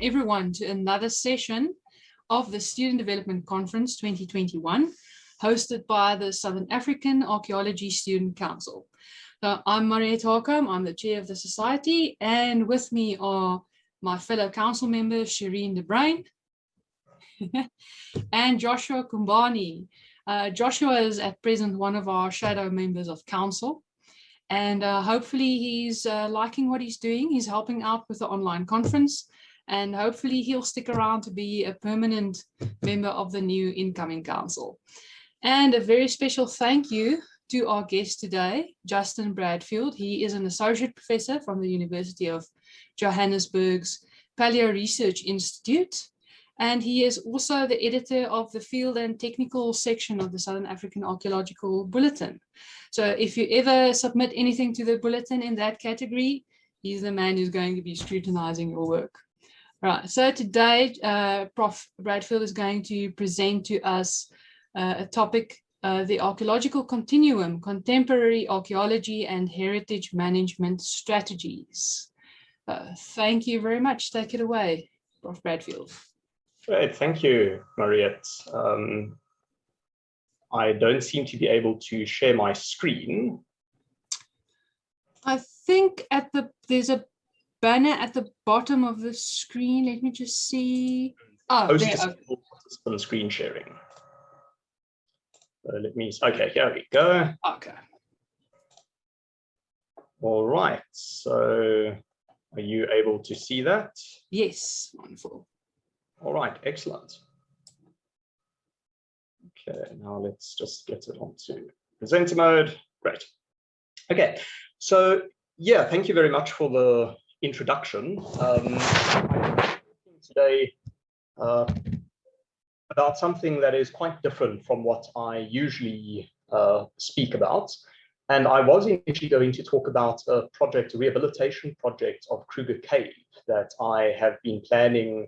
everyone to another session of the Student Development Conference 2021, hosted by the Southern African Archaeology Student Council. I'm Mariette Harcombe, I'm the chair of the society, and with me are my fellow council members, Shireen De Bruin and Joshua Kumbani. Joshua is at present one of our shadow members of council, and hopefully he's liking what he's doing. He's helping out with the online conference, and hopefully he'll stick around to be a permanent member of the new incoming council. And a very special thank you to our guest today, Justin Bradfield. He is an associate professor from the University of Johannesburg's Paleo Research Institute, and he is also the editor of the field and technical section of the Southern African Archaeological Bulletin. So if you ever submit anything to the bulletin in that category, he's the man who's going to be scrutinizing your work. Right, so today, Prof. Bradfield is going to present to us a topic, the archaeological continuum, contemporary archaeology and heritage management strategies. Thank you very much. Take it away, Prof. Bradfield. Great, thank you, Mariette. I don't seem to be able to share my screen. I think there's a banner at the bottom of the screen. Let me just see. Oh, there. Participant screen sharing. Okay, here we go. Okay. All right, so are you able to see that? Yes, wonderful. All right, excellent. Okay, now let's just get it onto presenter mode. Great. Okay, so yeah, thank you very much for the introduction. I'm today about something that is quite different from what I usually speak about. And I was initially going to talk about a rehabilitation project of Kruger Cave that I have been planning,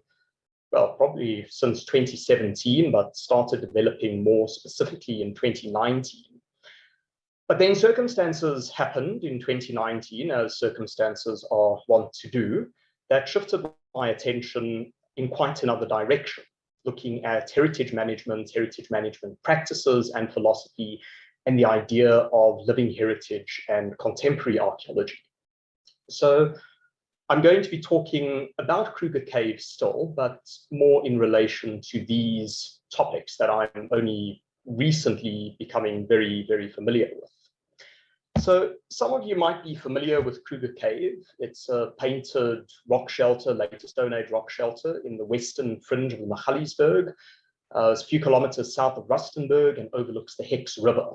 well, probably since 2017, but started developing more specifically in 2019. But then circumstances happened in 2019, as circumstances are wont to do, that shifted my attention in quite another direction, looking at heritage management practices and philosophy, and the idea of living heritage and contemporary archaeology. So I'm going to be talking about Kruger Cave still, but more in relation to these topics that I'm only recently becoming very, very familiar with. So some of you might be familiar with Kruger Cave. It's a painted rock shelter, later Stone Age rock shelter in the western fringe of the Magaliesberg. It's a few kilometers south of Rustenburg and overlooks the Hex River.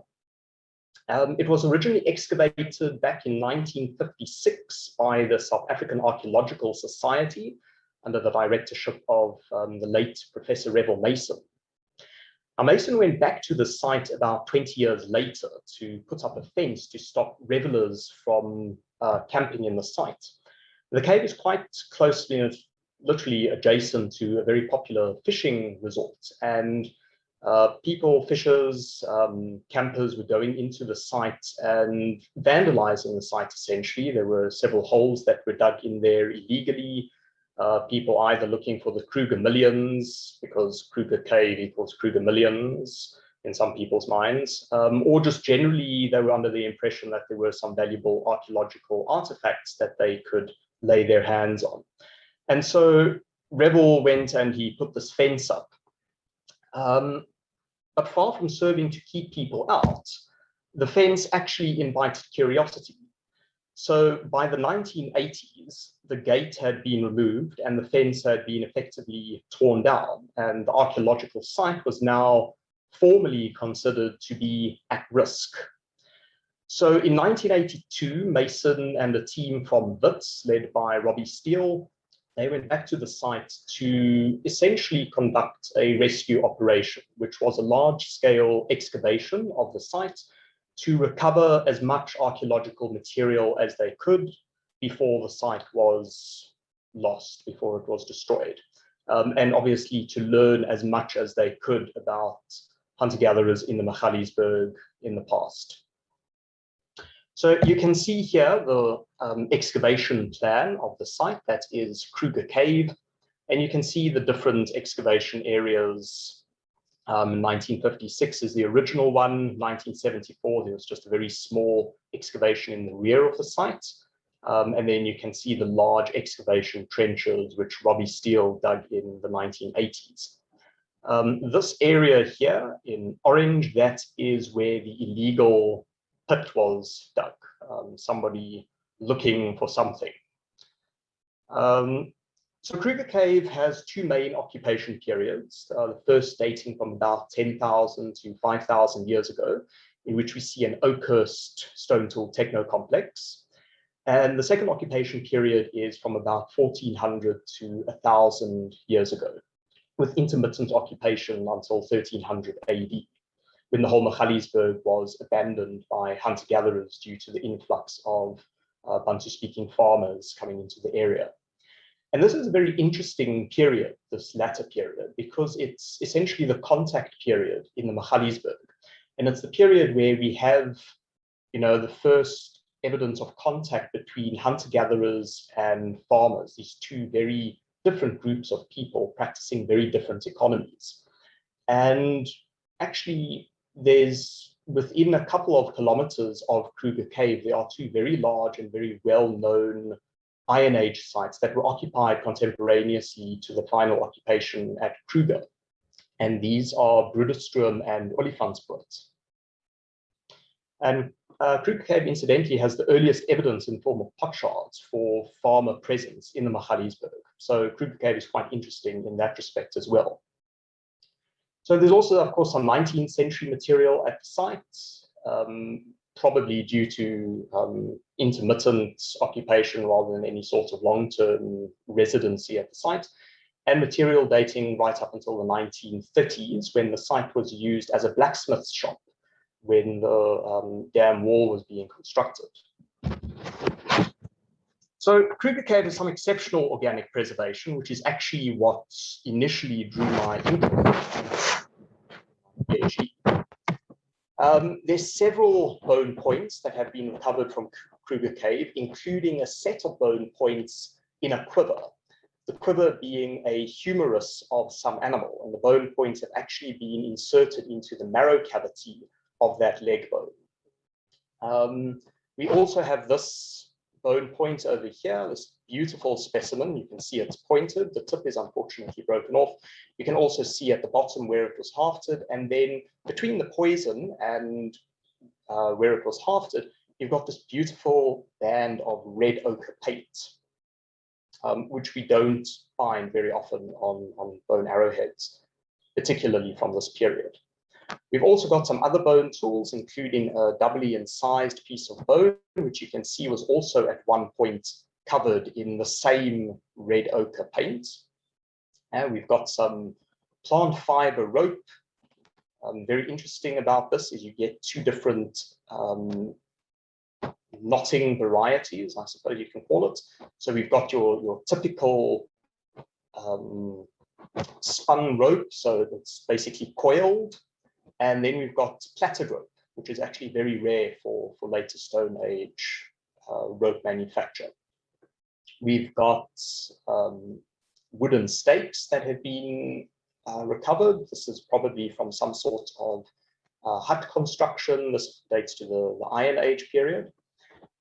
It was originally excavated back in 1956 by the South African Archaeological Society under the directorship of the late Professor Revel Mason. Now, Mason went back to the site about 20 years later to put up a fence to stop revelers from camping in the site. The cave is quite closely, literally adjacent to a very popular fishing resort, and fishers, campers were going into the site and vandalizing the site essentially. There were several holes that were dug in there illegally. People either looking for the Kruger millions, because Kruger Cave equals Kruger millions in some people's minds, or just generally they were under the impression that there were some valuable archaeological artifacts that they could lay their hands on. And so Revel went and he put this fence up. But far from serving to keep people out, the fence actually invited curiosity. So by the 1980s, the gate had been removed and the fence had been effectively torn down, and the archaeological site was now formally considered to be at risk. So in 1982, Mason and a team from WITS, led by Robbie Steele, they went back to the site to essentially conduct a rescue operation, which was a large-scale excavation of the site to recover as much archaeological material as they could before the site was lost, before it was destroyed. And obviously to learn as much as they could about hunter-gatherers in the Magaliesberg in the past. So you can see here the excavation plan of the site. That is Kruger Cave. And you can see the different excavation areas. 1956 is the original one. 1974, there was just a very small excavation in the rear of the site. And then you can see the large excavation trenches, which Robbie Steele dug in the 1980s. This area here in orange, that is where the illegal pit was dug, somebody looking for something. So Kruger Cave has two main occupation periods, the first dating from about 10,000 to 5,000 years ago, in which we see an Oakhurst stone tool techno-complex. And the second occupation period is from about 1400 to 1,000 years ago, with intermittent occupation until 1300 AD, when the whole Magaliesberg was abandoned by hunter-gatherers due to the influx of Bantu-speaking farmers coming into the area. And this is a very interesting period, this latter period, because it's essentially the contact period in the Magaliesberg. And it's the period where we have, the first evidence of contact between hunter-gatherers and farmers, these two very different groups of people practicing very different economies. And actually, there's within a couple of kilometers of Kruger Cave, there are two very large and very well-known Iron Age sites that were occupied contemporaneously to the final occupation at Kruger. And these are Broederstroom and Olifantspoort. And Kruger Cave, incidentally, has the earliest evidence in the form of potsherds for farmer presence in the Magaliesberg. So Kruger Cave is quite interesting in that respect as well. So there's also, of course, some 19th century material at the site, probably due to intermittent occupation rather than any sort of long-term residency at the site, and material dating right up until the 1930s, when the site was used as a blacksmith's shop when the dam wall was being constructed. So Kruger Cave has some exceptional organic preservation, which is actually what initially drew my interest in PhD. There's several bone points that have been recovered from Kruger Cave, including a set of bone points in a quiver. The quiver being a humerus of some animal, and the bone points have actually been inserted into the marrow cavity of that leg bone. We also have this bone point over here, this beautiful specimen. You can see it's pointed. The tip is unfortunately broken off. You can also see at the bottom where it was hafted, and then between the poison and where it was hafted, you've got this beautiful band of red ochre paint, which we don't find very often on bone arrowheads, particularly from this period. We've also got some other bone tools, including a doubly incised piece of bone, which you can see was also at one point covered in the same red ochre paint. And we've got some plant fiber rope. Very interesting about this is you get two different knotting varieties, I suppose you can call it. So we've got your typical spun rope, so it's basically coiled. And then we've got plaited rope, which is actually very rare for later Stone Age rope manufacture. We've got wooden stakes that have been recovered. This is probably from some sort of hut construction. This dates to the Iron Age period.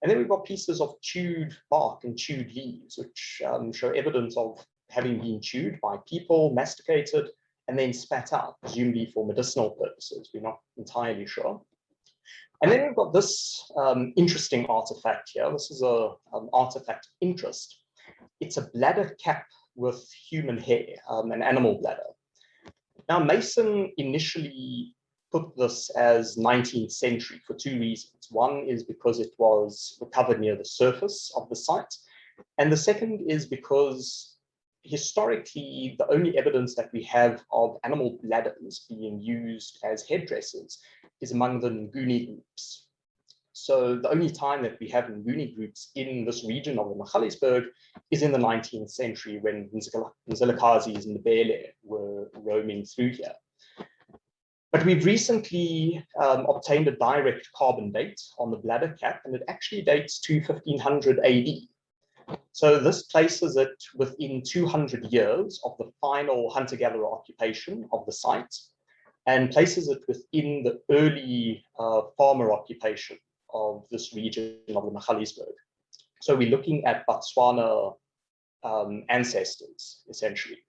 And then we've got pieces of chewed bark and chewed leaves, which show evidence of having been chewed by people, masticated, and then spat out, presumably for medicinal purposes. We're not entirely sure. And then we've got this interesting artifact here. This is an artifact of interest. It's a bladder cap with human hair, an animal bladder. Now, Mason initially put this as 19th century for two reasons. One is because it was recovered near the surface of the site. And the second is because historically, the only evidence that we have of animal bladders being used as headdresses is among the Nguni groups. So the only time that we have Nguni groups in this region of the Magaliesberg is in the 19th century when Nzilakazis and the Bele were roaming through here. But we've recently obtained a direct carbon date on the bladder cap, and it actually dates to 1500 AD. So this places it within 200 years of the final hunter-gatherer occupation of the site, and places it within the early farmer occupation of this region of the Magaliesberg. So we're looking at Botswana ancestors, essentially.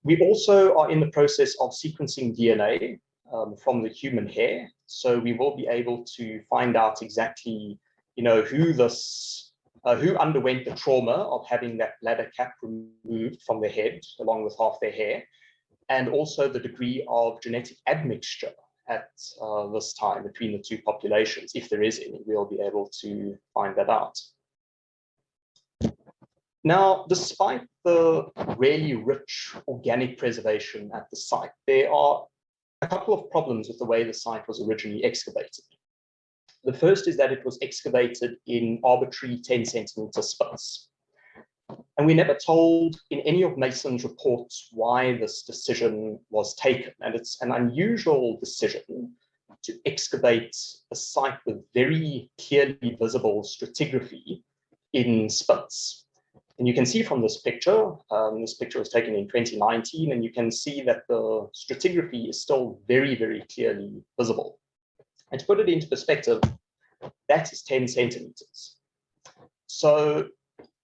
We also are in the process of sequencing DNA from the human hair. So we will be able to find out exactly, who underwent the trauma of having that bladder cap removed from their head, along with half their hair, and also the degree of genetic admixture at this time between the two populations. If there is any, we'll be able to find that out. Now, despite the really rich organic preservation at the site, there are a couple of problems with the way the site was originally excavated. The first is that it was excavated in arbitrary 10-centimeter spits. And we're never told in any of Mason's reports why this decision was taken. And it's an unusual decision to excavate a site with very clearly visible stratigraphy in spits. And you can see from this picture was taken in 2019, and you can see that the stratigraphy is still very, very clearly visible. And to put it into perspective, that is 10 centimeters. So,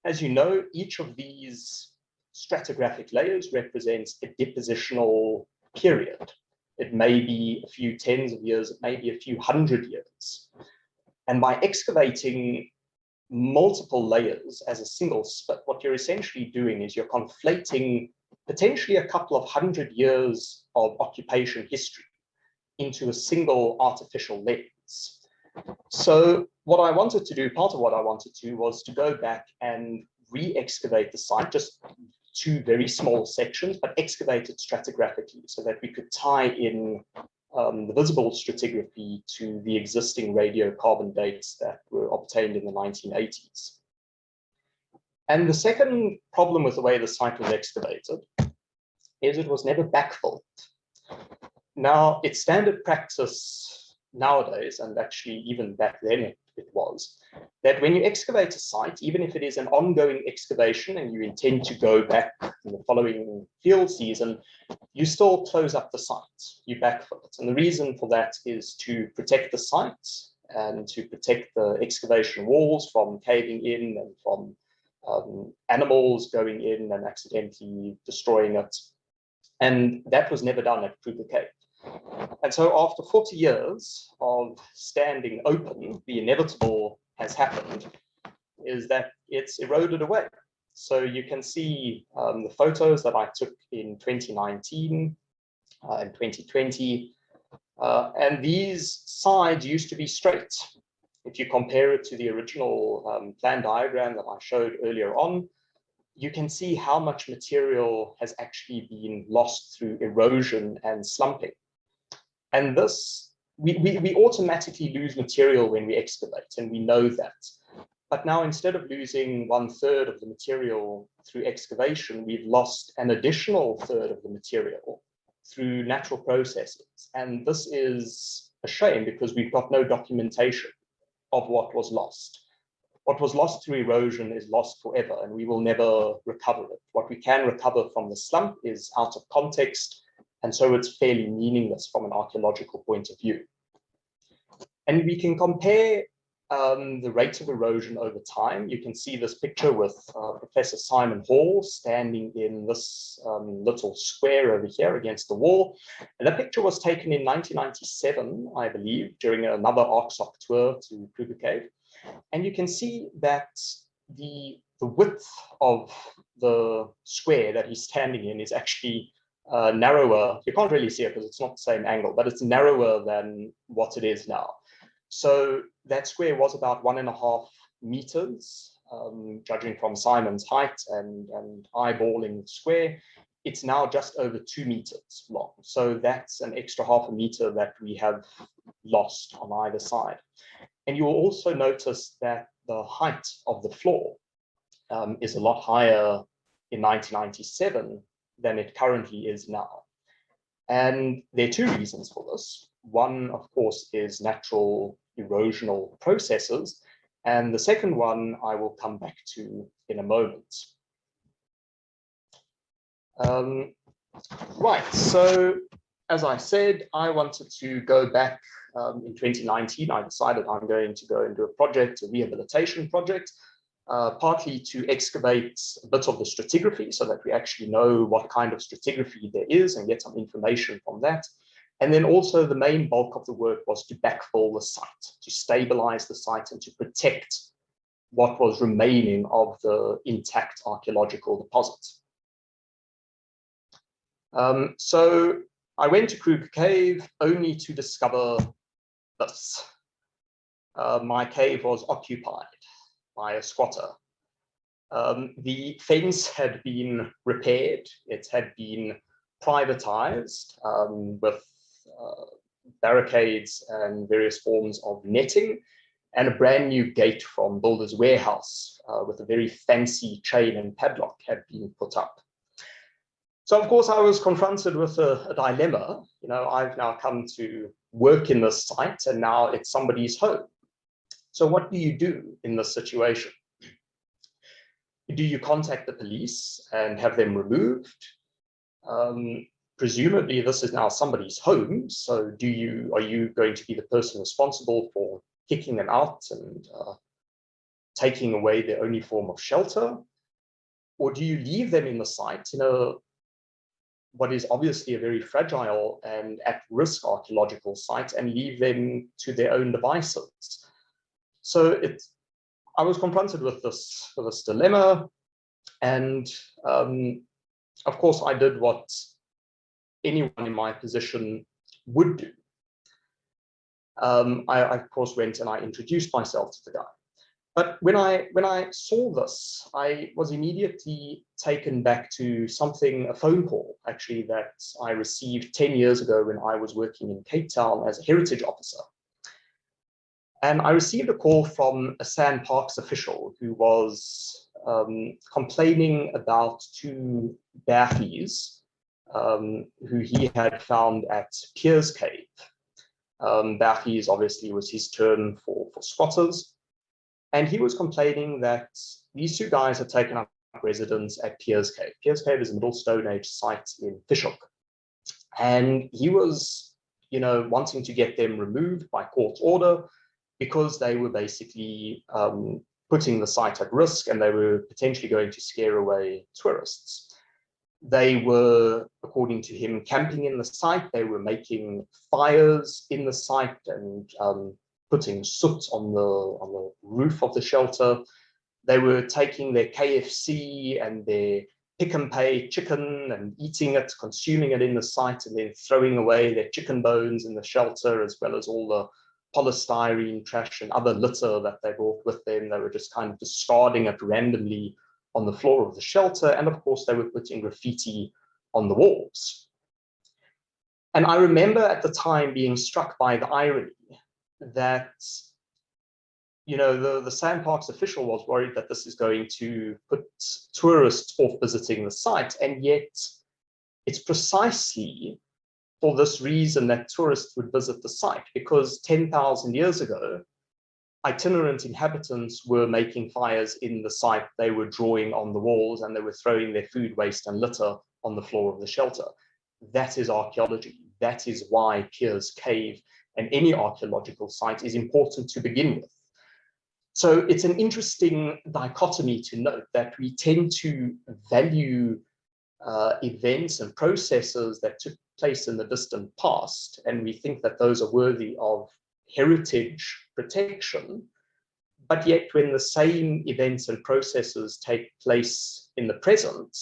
as you know, each of these stratigraphic layers represents a depositional period. It may be a few tens of years, it may be a few hundred years. And by excavating multiple layers as a single spit, what you're essentially doing is you're conflating potentially a couple of hundred years of occupation history into a single artificial lens. So what I wanted to do, part of what I wanted to do, was to go back and re-excavate the site, just two very small sections, but excavate it stratigraphically so that we could tie in the visible stratigraphy to the existing radiocarbon dates that were obtained in the 1980s. And the second problem with the way the site was excavated is it was never backfilled. Now, it's standard practice nowadays, and actually even back then it was, that when you excavate a site, even if it is an ongoing excavation and you intend to go back in the following field season, you still close up the site, you backfill it. And the reason for that is to protect the site and to protect the excavation walls from caving in and from animals going in and accidentally destroying it. And that was never done at Kruger Cave. And so after 40 years of standing open, the inevitable has happened, is that it's eroded away. So you can see the photos that I took in 2019 and 2020, and these sides used to be straight. If you compare it to the original plan diagram that I showed earlier on, you can see how much material has actually been lost through erosion and slumping. And this, we automatically lose material when we excavate, and we know that. But now, instead of losing 1/3 of the material through excavation, we've lost an additional third of the material through natural processes. And this is a shame because we've got no documentation of what was lost. What was lost through erosion is lost forever, and we will never recover it. What we can recover from the slump is out of context, and so it's fairly meaningless from an archaeological point of view. And we can compare the rate of erosion over time. You can see this picture with Professor Simon Hall standing in this little square over here against the wall. And the picture was taken in 1997, I believe, during another ArcSoc tour to Kruger Cave. And you can see that the width of the square that he's standing in is actually narrower. You can't really see it because it's not the same angle, but it's narrower than what it is now. So that square was about 1.5 meters, judging from Simon's height and eyeballing the square. It's now just over 2 meters long. So that's an extra 0.5 meter that we have lost on either side. And you will also notice that the height of the floor is a lot higher in 1997 than it currently is now. And there are two reasons for this. One, of course, is natural erosional processes. And the second one I will come back to in a moment. Right, so as I said, I wanted to go back in 2019. I decided I'm going to go and do a project, a rehabilitation project, partly to excavate a bit of the stratigraphy so that we actually know what kind of stratigraphy there is and get some information from that. And then also the main bulk of the work was to backfill the site, to stabilize the site and to protect what was remaining of the intact archaeological deposit. So I went to Kruger Cave only to discover this. My cave was occupied by a squatter. The fence had been repaired. It had been privatized with barricades and various forms of netting, and a brand new gate from Builder's Warehouse with a very fancy chain and padlock had been put up. So of course I was confronted with a dilemma. You know, I've now come to work in this site and now it's somebody's home. So what do you do in this situation? Do you contact the police and have them removed? Presumably this is now somebody's home. So are you going to be the person responsible for kicking them out and taking away their only form of shelter? Or do you leave them in the site in what is obviously a very fragile and at-risk archaeological site and leave them to their own devices? So I was confronted with this dilemma, and of course I did what anyone in my position would do. I of course went and I introduced myself to the guy. But when I saw this, I was immediately taken back to a phone call actually that I received 10 years ago when I was working in Cape Town as a heritage officer. And I received a call from a SAASC official who was complaining about two Bradfields who he had found at Cripple Cave. Bradfields obviously was his term for squatters. And he was complaining that these two guys had taken up residence at Cripple Cave. Cripple Cave is a Middle Stone Age site in Fishhook. And he was, wanting to get them removed by court order because they were basically putting the site at risk and they were potentially going to scare away tourists. They were, according to him, camping in the site. They were making fires in the site and putting soot on the roof of the shelter. They were taking their KFC and their pick and pay chicken and eating it, consuming it in the site, and then throwing away their chicken bones in the shelter, as well as all the polystyrene trash and other litter that they brought with them. They were just kind of discarding it randomly on the floor of the shelter. And of course, they were putting graffiti on the walls. And I remember at the time being struck by the irony that, the SAASC official was worried that this is going to put tourists off visiting the site. And yet it's precisely for this reason that tourists would visit the site, because 10,000 years ago, itinerant inhabitants were making fires in the site. They were drawing on the walls and they were throwing their food waste and litter on the floor of the shelter. That is archaeology. That is why Cripple Cave and any archaeological site is important to begin with. So it's an interesting dichotomy to note that we tend to value events and processes that took place in the distant past, and we think that those are worthy of heritage protection. But yet when the same events and processes take place in the present,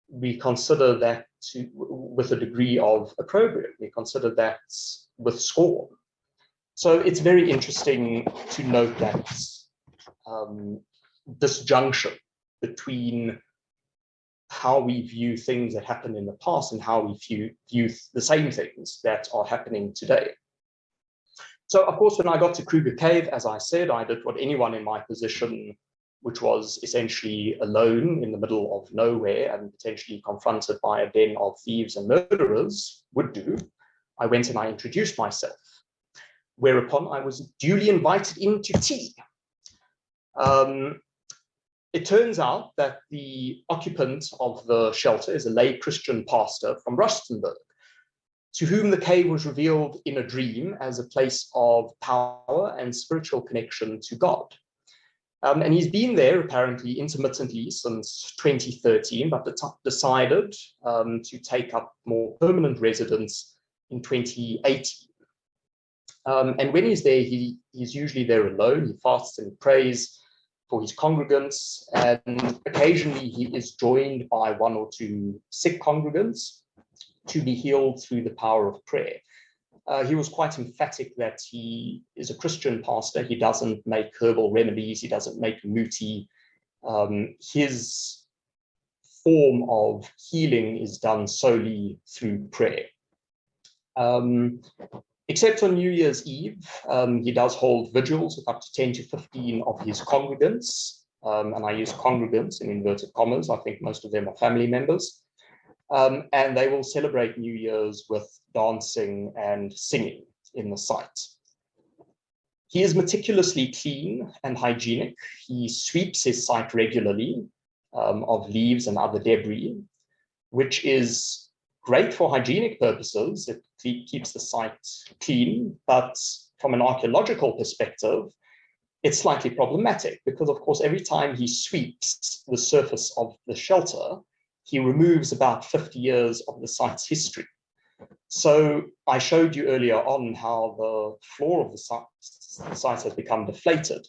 we consider that with a degree of opprobrium. We consider that with scorn. So it's very interesting to note that disjunction between how we view things that happened in the past and how we view the same things that are happening today. So of course, when I got to Kruger Cave, as I said, I did what anyone in my position, which was essentially alone in the middle of nowhere and potentially confronted by a den of thieves and murderers, would do. I went and I introduced myself, whereupon I was duly invited into tea. It turns out that the occupant of the shelter is a lay Christian pastor from Rustenburg, to whom the cave was revealed in a dream as a place of power and spiritual connection to God. And he's been there apparently intermittently since 2013, but decided to take up more permanent residence in 2018. And when he's there, he's usually there alone. He fasts and prays for his congregants, and occasionally he is joined by one or two sick congregants to be healed through the power of prayer. He was quite emphatic that he is a Christian pastor. He doesn't make herbal remedies. He doesn't make muti. His form of healing is done solely through prayer. Except on New Year's Eve, he does hold vigils with up to 10 to 15 of his congregants. And I use congregants in inverted commas. I think most of them are family members. And they will celebrate New Year's with dancing and singing in the site. He is meticulously clean and hygienic. He sweeps his site regularly of leaves and other debris, which is great for hygienic purposes. It keeps the site clean, but from an archaeological perspective, it's slightly problematic because, of course, every time he sweeps the surface of the shelter, he removes about 50 years of the site's history. So I showed you earlier on how the floor of the site has become deflated.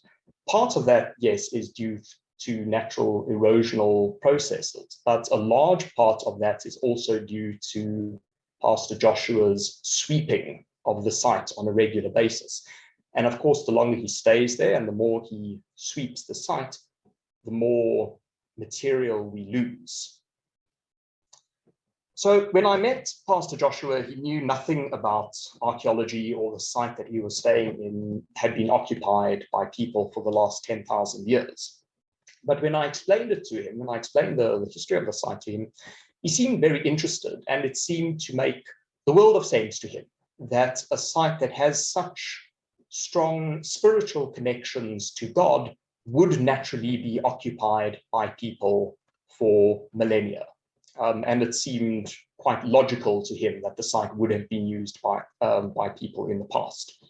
Part of that, yes, is due to natural erosional processes, but a large part of that is also due to Pastor Joshua's sweeping of the site on a regular basis. And of course, the longer he stays there and the more he sweeps the site, the more material we lose. So when I met Pastor Joshua, he knew nothing about archaeology, or the site that he was staying in had been occupied by people for the last 10,000 years. But when I explained it to him, when I explained the history of the site to him, he seemed very interested, and it seemed to make the world of sense to him that a site that has such strong spiritual connections to God would naturally be occupied by people for millennia. And it seemed quite logical to him that the site would have been used by people in the past.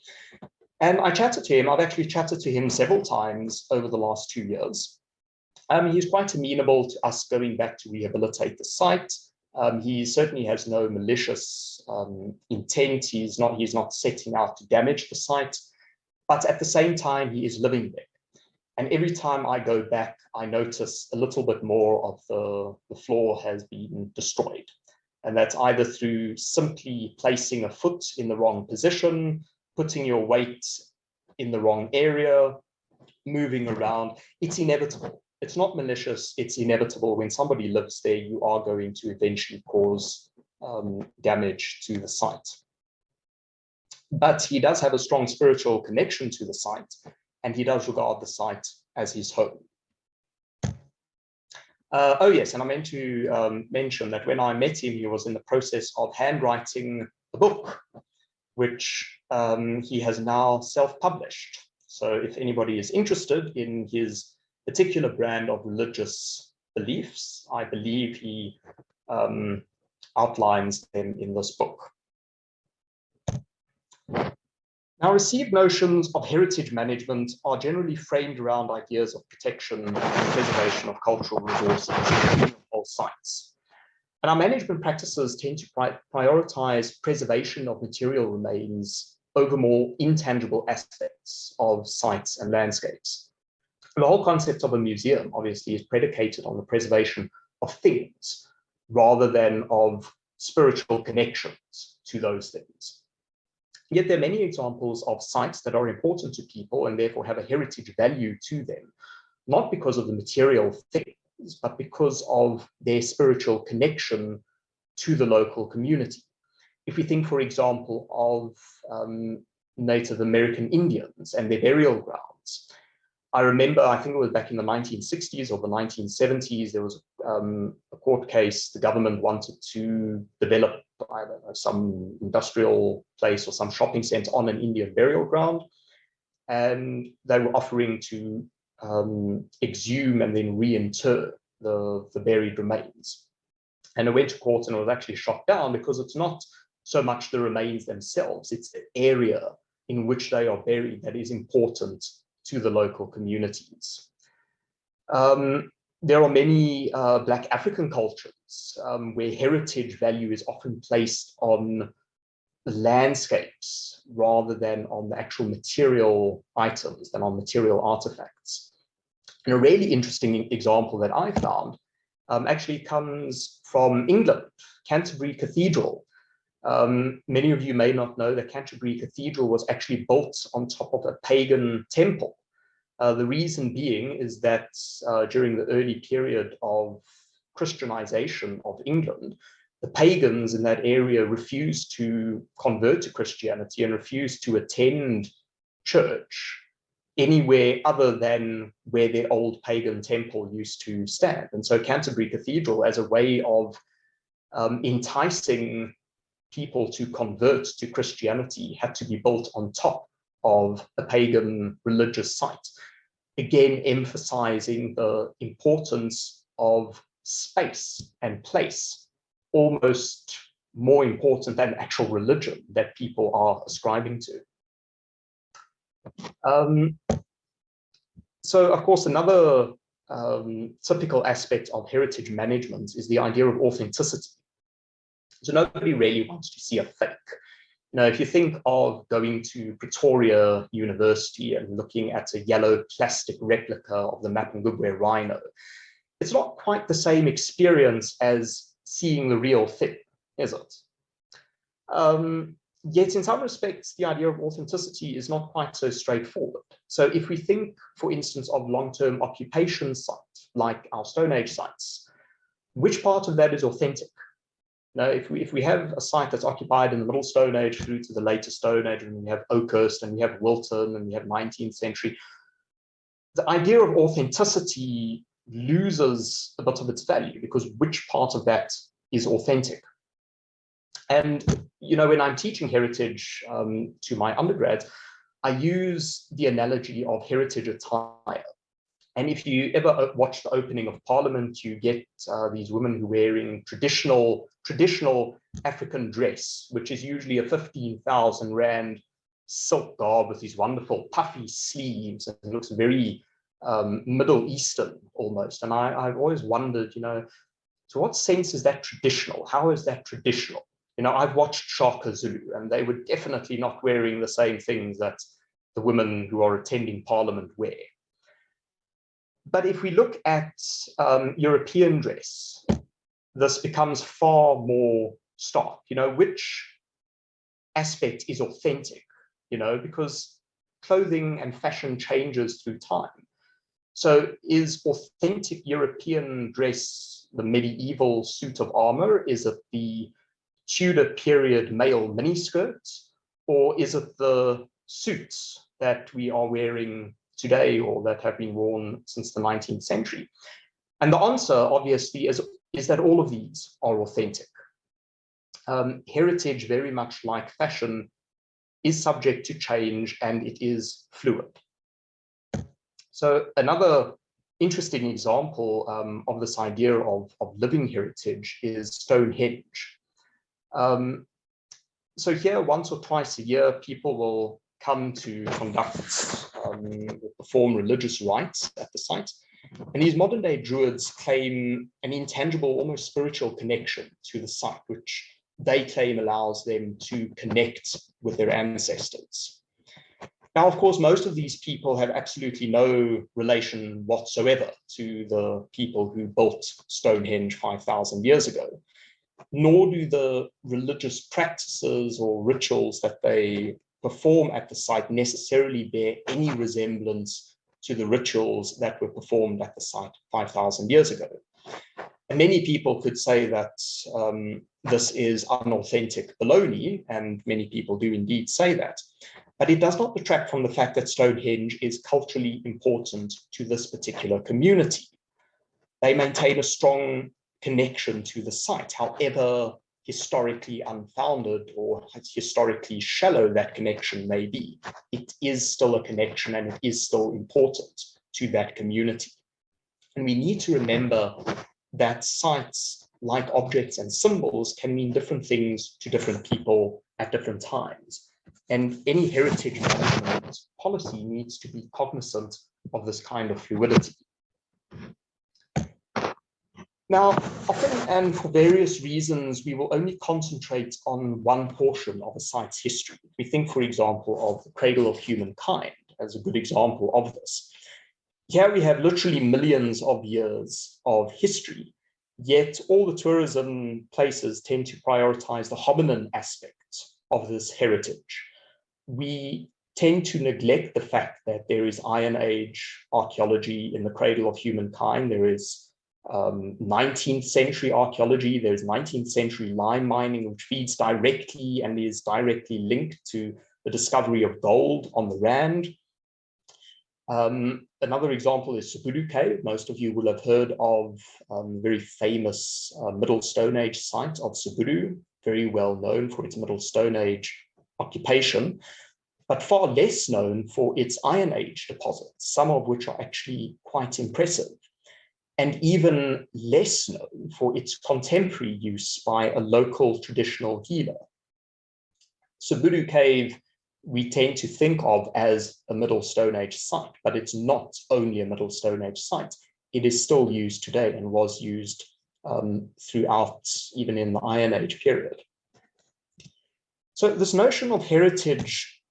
And I chatted to him. I've actually chatted to him several times over the last 2 years. He's quite amenable to us going back to rehabilitate the site. He certainly has no malicious intent. He's not setting out to damage the site, but at the same time, he is living there. And every time I go back, I notice a little bit more of the floor has been destroyed. And that's either through simply placing a foot in the wrong position, putting your weight in the wrong area, moving around. It's inevitable. It's not malicious. It's inevitable. When somebody lives there, you are going to eventually cause damage to the site. But he does have a strong spiritual connection to the site, and he does regard the site as his home. Oh yes, and I meant to mention that when I met him, he was in the process of handwriting a book, which he has now self-published. So if anybody is interested in his particular brand of religious beliefs, I believe he outlines them in this book. Now, received notions of heritage management are generally framed around ideas of protection and preservation of cultural resources and all sites. And our management practices tend to prioritize preservation of material remains over more intangible aspects of sites and landscapes. The whole concept of a museum, obviously, is predicated on the preservation of things rather than of spiritual connections to those things. Yet there are many examples of sites that are important to people and therefore have a heritage value to them, not because of the material things, but because of their spiritual connection to the local community. If we think, for example, of Native American Indians and their burial grounds, I remember, I think it was back in the 1960s or the 1970s, there was a court case. The government wanted to develop, I don't know, some industrial place or some shopping center on an Indian burial ground. And they were offering to exhume and then reinter the buried remains. And it went to court and was actually shot down because it's not so much the remains themselves, it's the area in which they are buried that is important to the local communities. There are many Black African cultures where heritage value is often placed on landscapes rather than on the actual material items, than on material artifacts. And a really interesting example that I found actually comes from England, Canterbury Cathedral. Many of you may not know that Canterbury Cathedral was actually built on top of a pagan temple. The reason being is that during the early period of Christianization of England, the pagans in that area refused to convert to Christianity and refused to attend church anywhere other than where their old pagan temple used to stand. And so Canterbury Cathedral, as a way of enticing people to convert to Christianity, had to be built on top of a pagan religious site, again emphasizing the importance of space and place, almost more important than actual religion that people are ascribing to. So, of course, another typical aspect of heritage management is the idea of authenticity. So nobody really wants to see a fake. You know, if you think of going to Pretoria University and looking at a yellow plastic replica of the Mapungubwe rhino, it's not quite the same experience as seeing the real thing, is it? Yet in some respects, the idea of authenticity is not quite so straightforward. So if we think, for instance, of long-term occupation sites, like our Stone Age sites, which part of that is authentic? Now, if we have a site that's occupied in the Middle Stone Age through to the later Stone Age, and we have Oakhurst, and we have Wilton, and we have 19th century, the idea of authenticity loses a bit of its value, because which part of that is authentic? And, you know, when I'm teaching heritage to my undergrads, I use the analogy of heritage attire. And if you ever watch the opening of Parliament, you get these women who are wearing traditional African dress, which is usually a 15,000 Rand silk garb with these wonderful puffy sleeves, and it looks very Middle Eastern almost. And I've always wondered, you know, to what sense is that traditional? How is that traditional? You know, I've watched Shaka Zulu, and they were definitely not wearing the same things that the women who are attending Parliament wear. But if we look at European dress, this becomes far more stark. You know, which aspect is authentic? You know, because clothing and fashion changes through time. So is authentic European dress the medieval suit of armor? Is it the Tudor period male miniskirts, or is it the suits that we are wearing today or that have been worn since the 19th century? And the answer, obviously, is that all of these are authentic. Heritage, very much like fashion, is subject to change, and it is fluid. So another interesting example of this idea of living heritage is Stonehenge. So here, once or twice a year, people will come to conduct or perform religious rites at the site. And these modern day druids claim an intangible, almost spiritual connection to the site, which they claim allows them to connect with their ancestors. Now, of course, most of these people have absolutely no relation whatsoever to the people who built Stonehenge 5,000 years ago, nor do the religious practices or rituals that they perform at the site necessarily bear any resemblance to the rituals that were performed at the site 5,000 years ago. And many people could say that this is unauthentic baloney, and many people do indeed say that. But it does not detract from the fact that Stonehenge is culturally important to this particular community. They maintain a strong connection to the site, however historically unfounded or historically shallow that connection may be. It is still a connection, and it is still important to that community. And we need to remember that sites, like objects and symbols, can mean different things to different people at different times. And any heritage management policy needs to be cognizant of this kind of fluidity. Now, often and for various reasons, we will only concentrate on one portion of a site's history. We think, for example, of the cradle of humankind as a good example of this. Here we have literally millions of years of history, yet all the tourism places tend to prioritize the hominin aspect of this heritage. We tend to neglect the fact that there is Iron Age archaeology in the cradle of humankind. There is 19th century archaeology. There's 19th century lime mining, which feeds directly and is directly linked to the discovery of gold on the Rand. Another example is Kruger Cave. Most of you will have heard of the very famous Middle Stone Age site of Kruger, very well known for its Middle Stone Age occupation, but far less known for its Iron Age deposits, some of which are actually quite impressive, and even less known for its contemporary use by a local traditional healer. Kruger Cave we tend to think of as a Middle Stone Age site, but it's not only a Middle Stone Age site. It is still used today and was used throughout, even in the Iron Age period. So this notion of heritage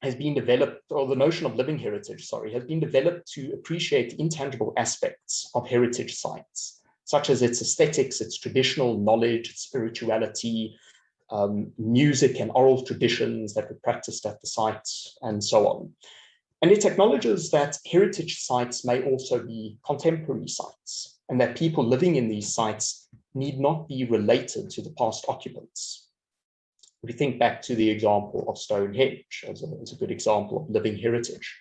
has been developed, or the notion of living heritage, sorry, has been developed to appreciate the intangible aspects of heritage sites, such as its aesthetics, its traditional knowledge, its spirituality, music and oral traditions that were practiced at the site, and so on. And it acknowledges that heritage sites may also be contemporary sites, and that people living in these sites need not be related to the past occupants. We think back to the example of Stonehenge as a good example of living heritage.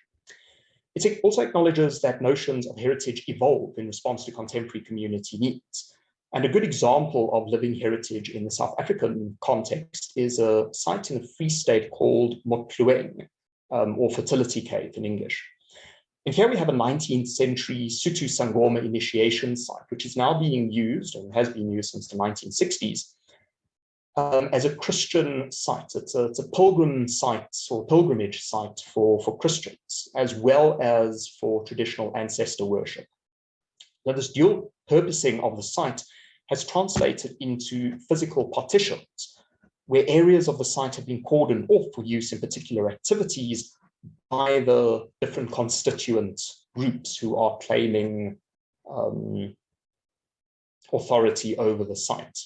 It also acknowledges that notions of heritage evolve in response to contemporary community needs. And a good example of living heritage in the South African context is a site in the Free State called Motloeng, or Fertility Cave in English. And here we have a 19th century Sotho Sangoma initiation site, which is now being used and has been used since the 1960s as a Christian site. It's a pilgrim site or pilgrimage site for Christians, as well as for traditional ancestor worship. Now, this dual purposing of the site has translated into physical partitions, where areas of the site have been cordoned off for use in particular activities by the different constituent groups who are claiming authority over the site.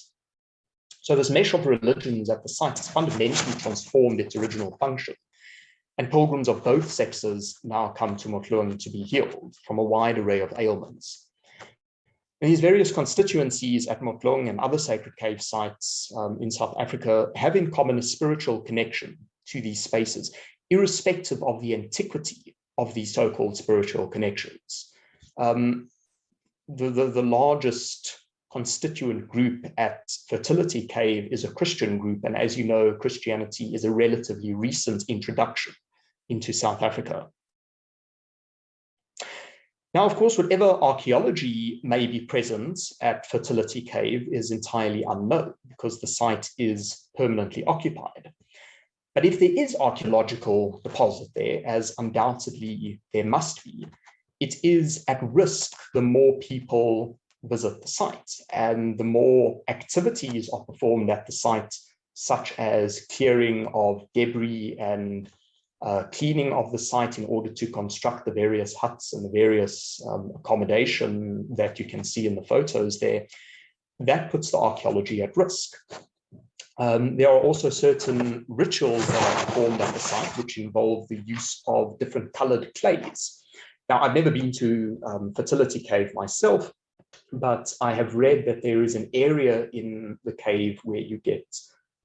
So this mesh of religions at the site has fundamentally transformed its original function. And pilgrims of both sexes now come to Motloeng to be healed from a wide array of ailments. And these various constituencies at Motloeng and other sacred cave sites in South Africa have in common a spiritual connection to these spaces, irrespective of the antiquity of these so-called spiritual connections. The largest constituent group at Fertility Cave is a Christian group, and as you know, Christianity is a relatively recent introduction into South Africa. Now, of course, whatever archaeology may be present at Fertility Cave is entirely unknown because the site is permanently occupied. But if there is archaeological deposit there, as undoubtedly there must be, it is at risk the more people visit the site and the more activities are performed at the site, such as clearing of debris and cleaning of the site in order to construct the various huts and the various accommodation that you can see in the photos there. That puts the archaeology at risk. There are also certain rituals that are performed at the site which involve the use of different colored clays. Now, I've never been to Fertility Cave myself, but I have read that there is an area in the cave where you get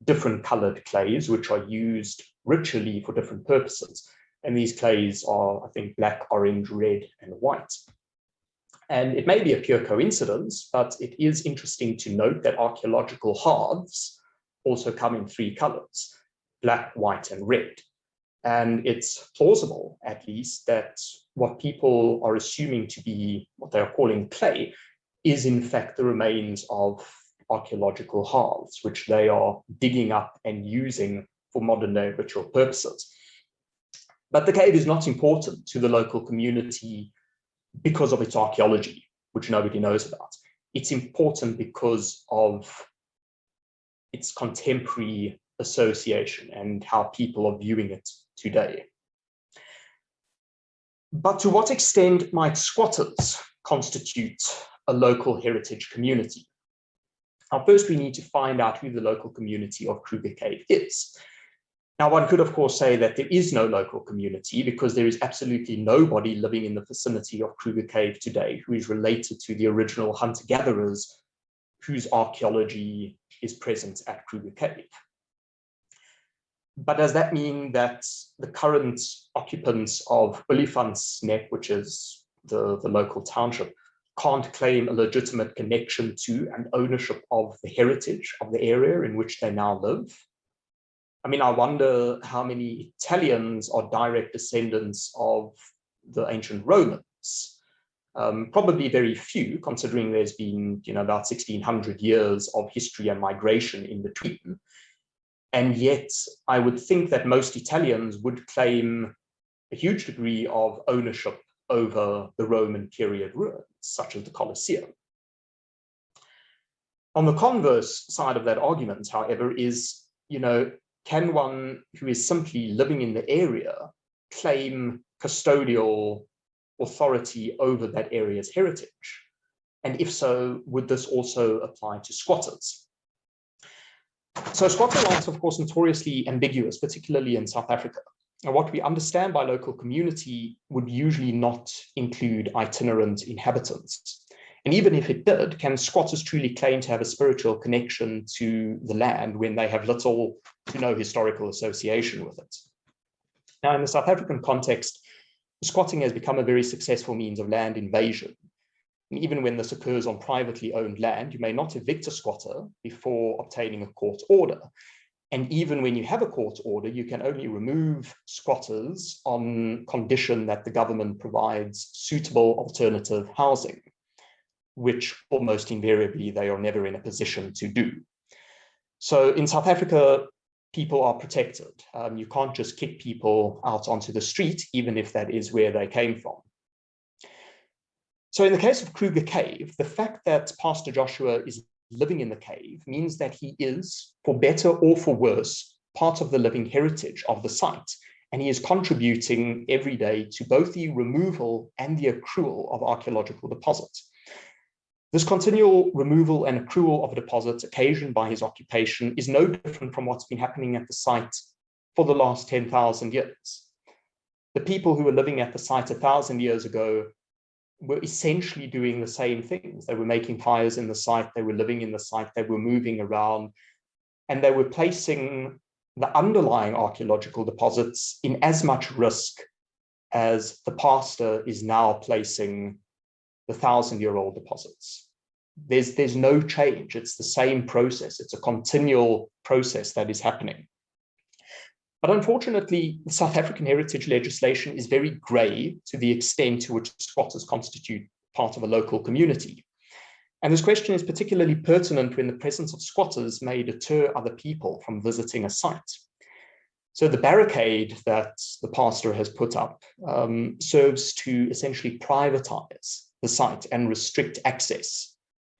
different colored clays, which are used ritually for different purposes. And these clays are, I think, black, orange, red, and white. And it may be a pure coincidence, but it is interesting to note that archaeological hearths also come in three colors: black, white, and red. And it's plausible, at least, that what people are assuming to be what they are calling clay is in fact the remains of archaeological hearths, which they are digging up and using for modern day ritual purposes. But the cave is not important to the local community because of its archaeology, which nobody knows about. It's important because of its contemporary association and how people are viewing it today. But to what extent might squatters constitute a local heritage community? Now, first we need to find out who the local community of Kruger Cave is. Now, one could, of course, say that there is no local community because there is absolutely nobody living in the vicinity of Kruger Cave today who is related to the original hunter-gatherers whose archaeology is present at Kruger Cave. But does that mean that the current occupants of Olifantsnek, which is the local township, can't claim a legitimate connection to and ownership of the heritage of the area in which they now live? I mean, I wonder how many Italians are direct descendants of the ancient Romans. Probably very few, considering there's been, about 1600 years of history and migration in between. And yet, I would think that most Italians would claim a huge degree of ownership over the Roman period ruins, such as the Colosseum. On the converse side of that argument, however, is, can one who is simply living in the area claim custodial authority over that area's heritage? And if so, would this also apply to squatters? So squatter rights, of course, notoriously ambiguous, particularly in South Africa. And what we understand by local community would usually not include itinerant inhabitants. And even if it did, can squatters truly claim to have a spiritual connection to the land when they have little to no historical association with it? Now, in the South African context, squatting has become a very successful means of land invasion. And even when this occurs on privately owned land, you may not evict a squatter before obtaining a court order. And even when you have a court order, you can only remove squatters on condition that the government provides suitable alternative housing, which almost invariably they are never in a position to do. So in South Africa, people are protected. You can't just kick people out onto the street, even if that is where they came from. So in the case of Kruger Cave, the fact that Pastor Joshua is living in the cave means that he is, for better or for worse, part of the living heritage of the site. And he is contributing every day to both the removal and the accrual of archaeological deposits. This continual removal and accrual of deposits occasioned by his occupation is no different from what's been happening at the site for the last 10,000 years. The people who were living at the site 1,000 years ago were essentially doing the same things. They were making fires in the site, they were living in the site, they were moving around, and they were placing the underlying archaeological deposits in as much risk as the pastor is now placing the 1,000-year-old deposits. There's no change. It's the same process. It's a continual process that is happening. But unfortunately, the South African heritage legislation is very grey to the extent to which squatters constitute part of a local community. And this question is particularly pertinent when the presence of squatters may deter other people from visiting a site. So the barricade that the pastor has put up serves to essentially privatize the site and restrict access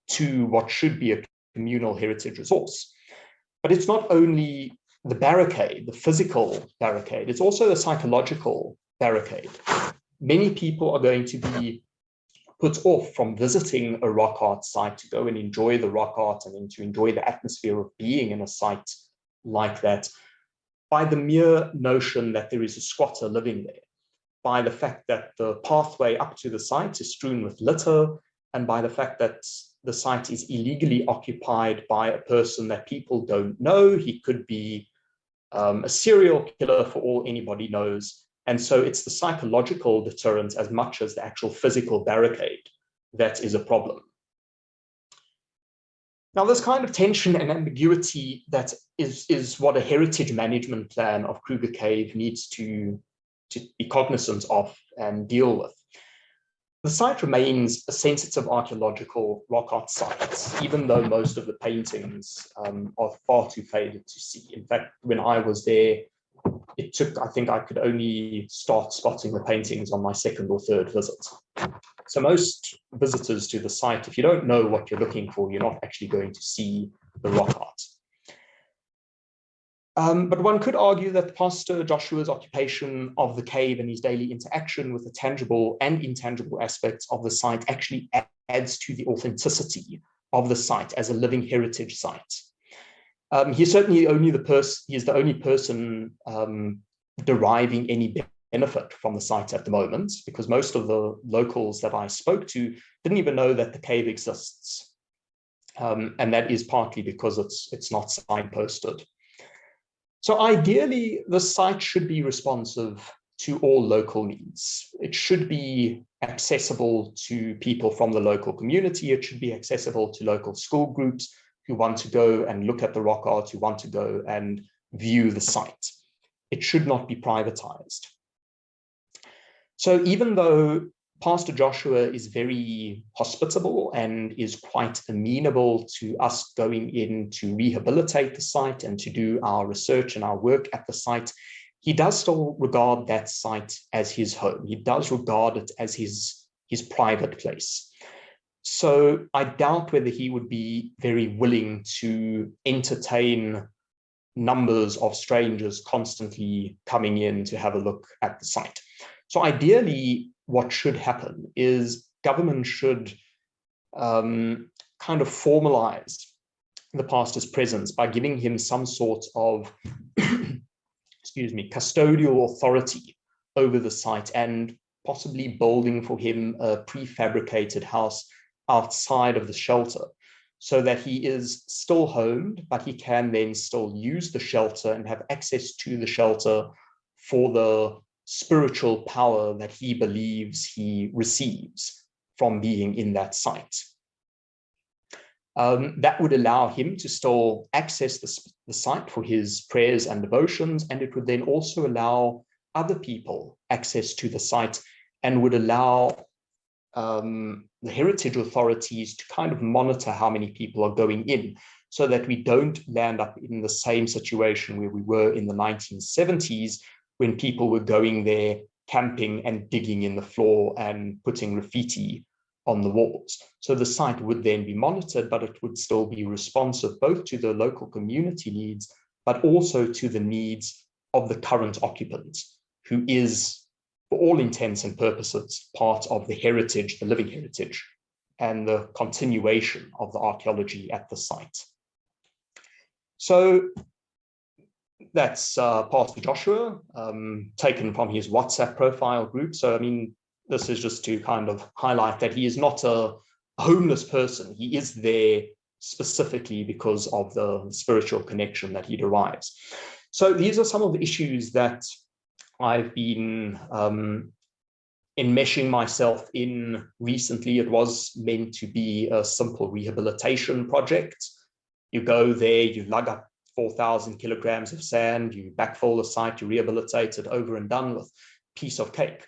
to what should be a communal heritage resource. But it's not only the barricade, the physical barricade, it's also a psychological barricade. Many people are going to be put off from visiting a rock art site to go and enjoy the rock art and to enjoy the atmosphere of being in a site like that by the mere notion that there is a squatter living there, by the fact that the pathway up to the site is strewn with litter, and by the fact that the site is illegally occupied by a person that people don't know. He could be a serial killer for all anybody knows. And so it's the psychological deterrent as much as the actual physical barricade that is a problem. Now, this kind of tension and ambiguity that is what a heritage management plan of Kruger Cave needs to be cognizant of and deal with. The site remains a sensitive archaeological rock art site, even though most of the paintings are far too faded to see. In fact, when I was there, it took, I think I could only start spotting the paintings on my second or third visit. So most visitors to the site, if you don't know what you're looking for, you're not actually going to see the rock art. But one could argue that Pastor Joshua's occupation of the cave and his daily interaction with the tangible and intangible aspects of the site actually adds to the authenticity of the site as a living heritage site. He's certainly he is the only person deriving any benefit from the site at the moment, because most of the locals that I spoke to didn't even know that the cave exists. And that is partly because it's not signposted. So ideally, the site should be responsive to all local needs. It should be accessible to people from the local community. It should be accessible to local school groups who want to go and look at the rock art, who want to go and view the site. It should not be privatized. So even though Pastor Joshua is very hospitable and is quite amenable to us going in to rehabilitate the site and to do our research and our work at the site, he does still regard that site as his home. He does regard it as his private place. So I doubt whether he would be very willing to entertain numbers of strangers constantly coming in to have a look at the site. So ideally, what should happen is government should kind of formalize the pastor's presence by giving him some sort of, excuse me, custodial authority over the site and possibly building for him a prefabricated house outside of the shelter so that he is still homed, but he can then still use the shelter and have access to the shelter for the spiritual power that he believes he receives from being in that site. That would allow him to still access the site for his prayers and devotions, and it would then also allow other people access to the site and would allow the heritage authorities to kind of monitor how many people are going in so that we don't land up in the same situation where we were in the 1970s when people were going there camping and digging in the floor and putting graffiti on the walls. So the site would then be monitored, but it would still be responsive both to the local community needs, but also to the needs of the current occupant, who is, for all intents and purposes, part of the heritage, the living heritage, and the continuation of the archaeology at the site. So that's Pastor Joshua, taken from his WhatsApp profile group. So, I mean, this is just to kind of highlight that he is not a homeless person. He is there specifically because of the spiritual connection that he derives. So these are some of the issues that I've been enmeshing myself in recently. It was meant to be a simple rehabilitation project. You go there, you lug up 4,000 kilograms of sand, you backfill the site, you rehabilitate it, over and done with, piece of cake.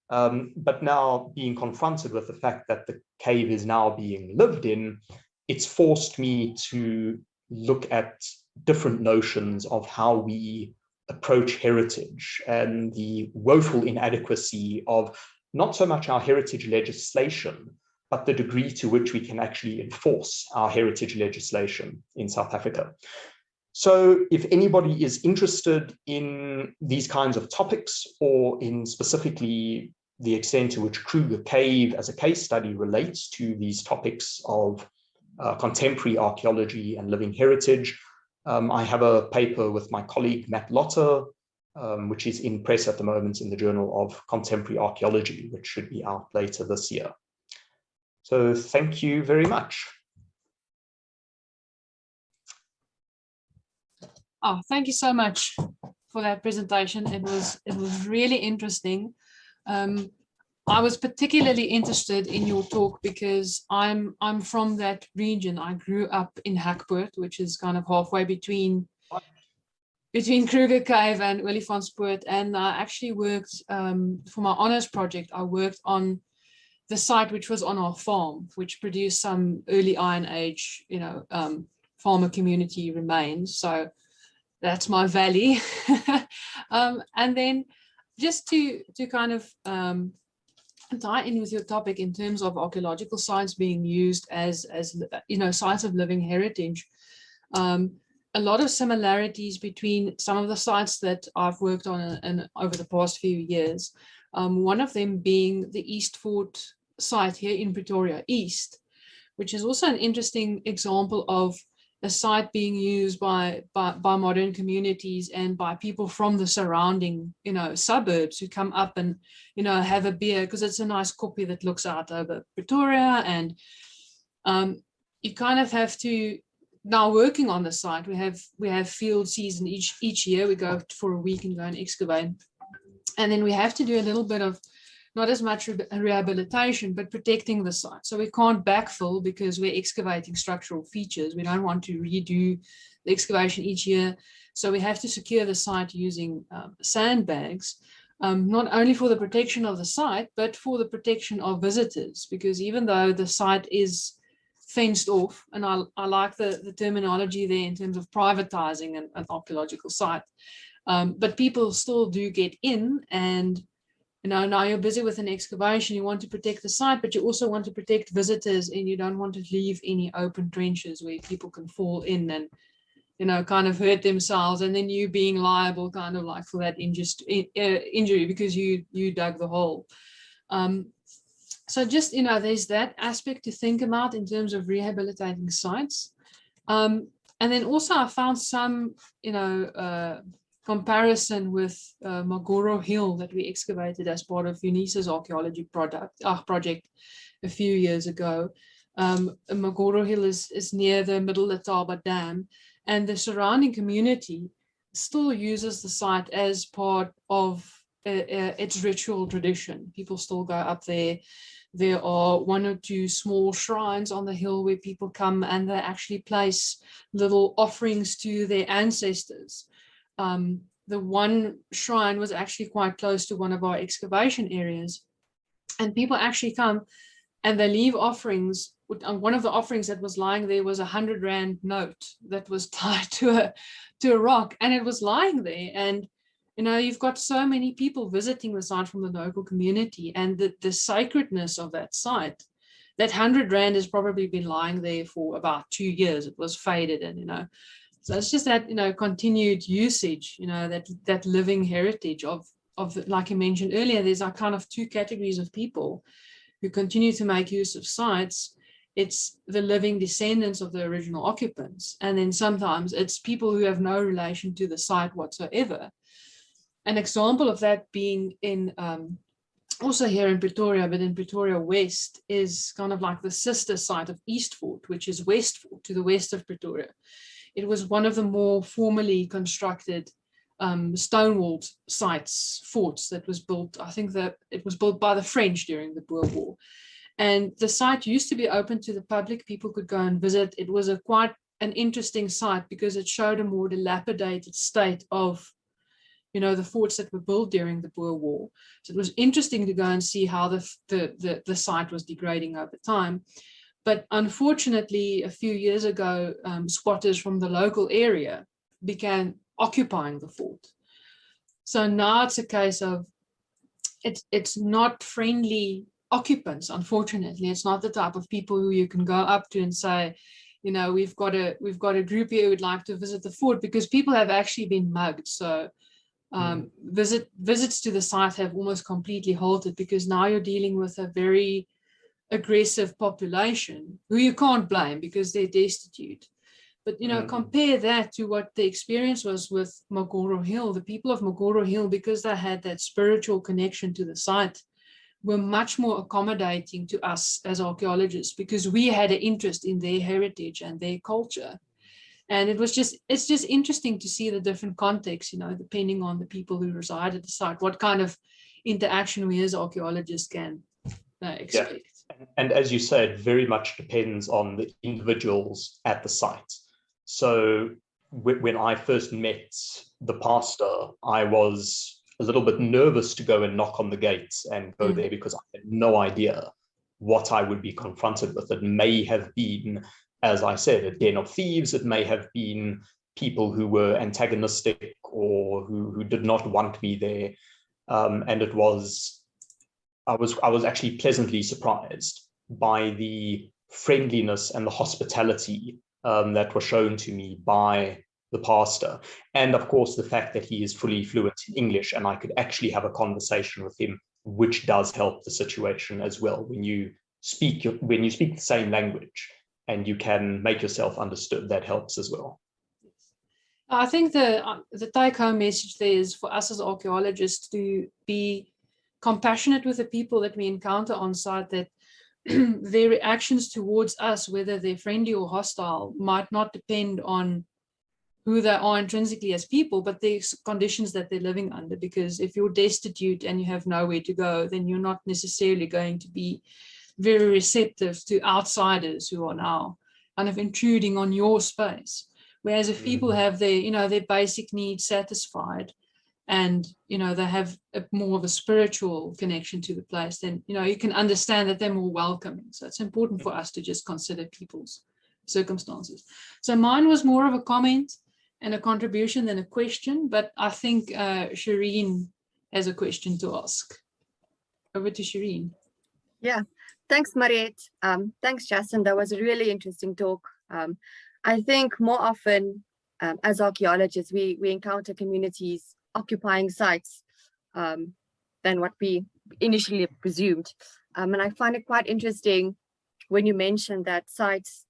But now being confronted with the fact that the cave is now being lived in, it's forced me to look at different notions of how we approach heritage and the woeful inadequacy of not so much our heritage legislation, but the degree to which we can actually enforce our heritage legislation in South Africa. So if anybody is interested in these kinds of topics, or in specifically the extent to which Kruger Cave as a case study relates to these topics of contemporary archaeology and living heritage, I have a paper with my colleague Matt Lotter, which is in press at the moment in the Journal of Contemporary Archaeology, which should be out later this year. So thank you very much. Oh, thank you so much for that presentation. It was really interesting. I was particularly interested in your talk because I'm from that region. I grew up in Hackpoort, which is kind of halfway between Kruger Cave and Olifantspoort, and I actually worked for my honors project. I worked on the site which was on our farm, which produced some early Iron Age, farmer community remains. So that's my valley. And then just to kind of tie in with your topic in terms of archaeological sites being used as sites of living heritage. A lot of similarities between some of the sites that I've worked on and over the past few years. One of them being the East Fort site here in Pretoria East, which is also an interesting example of a site being used by modern communities and by people from the surrounding, suburbs who come up and, have a beer because it's a nice kopje that looks out over Pretoria. And you kind of have to, now working on the site, we have field season each year. We go for a week and go and excavate. And then we have to do a little bit of not as much rehabilitation, but protecting the site. So we can't backfill because we're excavating structural features. We don't want to redo the excavation each year. So we have to secure the site using sandbags, not only for the protection of the site, but for the protection of visitors, because even though the site is fenced off, and I like the terminology there in terms of privatizing an archaeological site, but people still do get in, and now you're busy with an excavation, you want to protect the site, but you also want to protect visitors, and you don't want to leave any open trenches where people can fall in and, kind of hurt themselves, and then you being liable kind of like for that injury because you dug the hole. So just, there's that aspect to think about in terms of rehabilitating sites. And then also I found some, comparison with Magoro Hill that we excavated as part of Unisa's archaeology project a few years ago. Magoro Hill is near the Middle Letaba Dam, and the surrounding community still uses the site as part of its ritual tradition. People still go up there. There are 1 or 2 small shrines on the hill where people come and they actually place little offerings to their ancestors. The one shrine was actually quite close to one of our excavation areas, and people actually come and they leave offerings. One of the offerings that was lying there was a 100 Rand note that was tied to a rock, and it was lying there. And you've got so many people visiting the site from the local community, and the sacredness of that site. That 100 Rand has probably been lying there for about 2 years. It was faded, and so it's just that, continued usage, that living heritage of, like you mentioned earlier, there's like kind of 2 categories of people who continue to make use of sites. It's the living descendants of the original occupants. And then sometimes it's people who have no relation to the site whatsoever. An example of that being in, also here in Pretoria, but in Pretoria West, is kind of like the sister site of East Fort, which is West Fort to the west of Pretoria. It was one of the more formally constructed stone-walled forts that was built. I think that it was built by the French during the Boer War. And the site used to be open to the public. People could go and visit. It was quite an interesting site because it showed a more dilapidated state of, the forts that were built during the Boer War. So it was interesting to go and see how the site was degrading over time. But unfortunately, a few years ago, squatters from the local area began occupying the fort. So now it's a case of it's not friendly occupants. Unfortunately, it's not the type of people who you can go up to and say, we've got a group here who would like to visit the fort, because people have actually been mugged. So visits to the site have almost completely halted, because now you're dealing with a very aggressive population who you can't blame because they're destitute. But compare that to what the experience was with Magoro Hill. The people of Magoro Hill, because they had that spiritual connection to the site, were much more accommodating to us as archaeologists, because we had an interest in their heritage and their culture. And it's just interesting to see the different contexts, depending on the people who reside at the site, what kind of interaction we as archaeologists can expect. Yeah. And as you said, it very much depends on the individuals at the site. So when I first met the pastor, I was a little bit nervous to go and knock on the gates and go there because I had no idea what I would be confronted with. It may have been, as I said, a den of thieves. It may have been people who were antagonistic or who did not want me there. And I was actually pleasantly surprised by the friendliness and the hospitality that was shown to me by the pastor. And of course, the fact that he is fully fluent in English and I could actually have a conversation with him, which does help the situation as well. When you speak the same language and you can make yourself understood, that helps as well. I think the take-home message there is for us as archaeologists to be compassionate with the people that we encounter on site, that their reactions towards us, whether they're friendly or hostile, might not depend on who they are intrinsically as people, but the conditions that they're living under. Because if you're destitute and you have nowhere to go, then you're not necessarily going to be very receptive to outsiders who are now kind of intruding on your space. Whereas if people have their, their basic needs satisfied, and they have more of a spiritual connection to the place, then you can understand that they're more welcoming. So it's important for us to just consider people's circumstances. So mine was more of a comment and a contribution than a question, but I think Shireen has a question to ask. Over to Shireen. Yeah, thanks, Mariette. Thanks, Justin. That was a really interesting talk. I think more often as archaeologists, we encounter communities occupying sites than what we initially presumed. And I find it quite interesting when you mentioned that sites,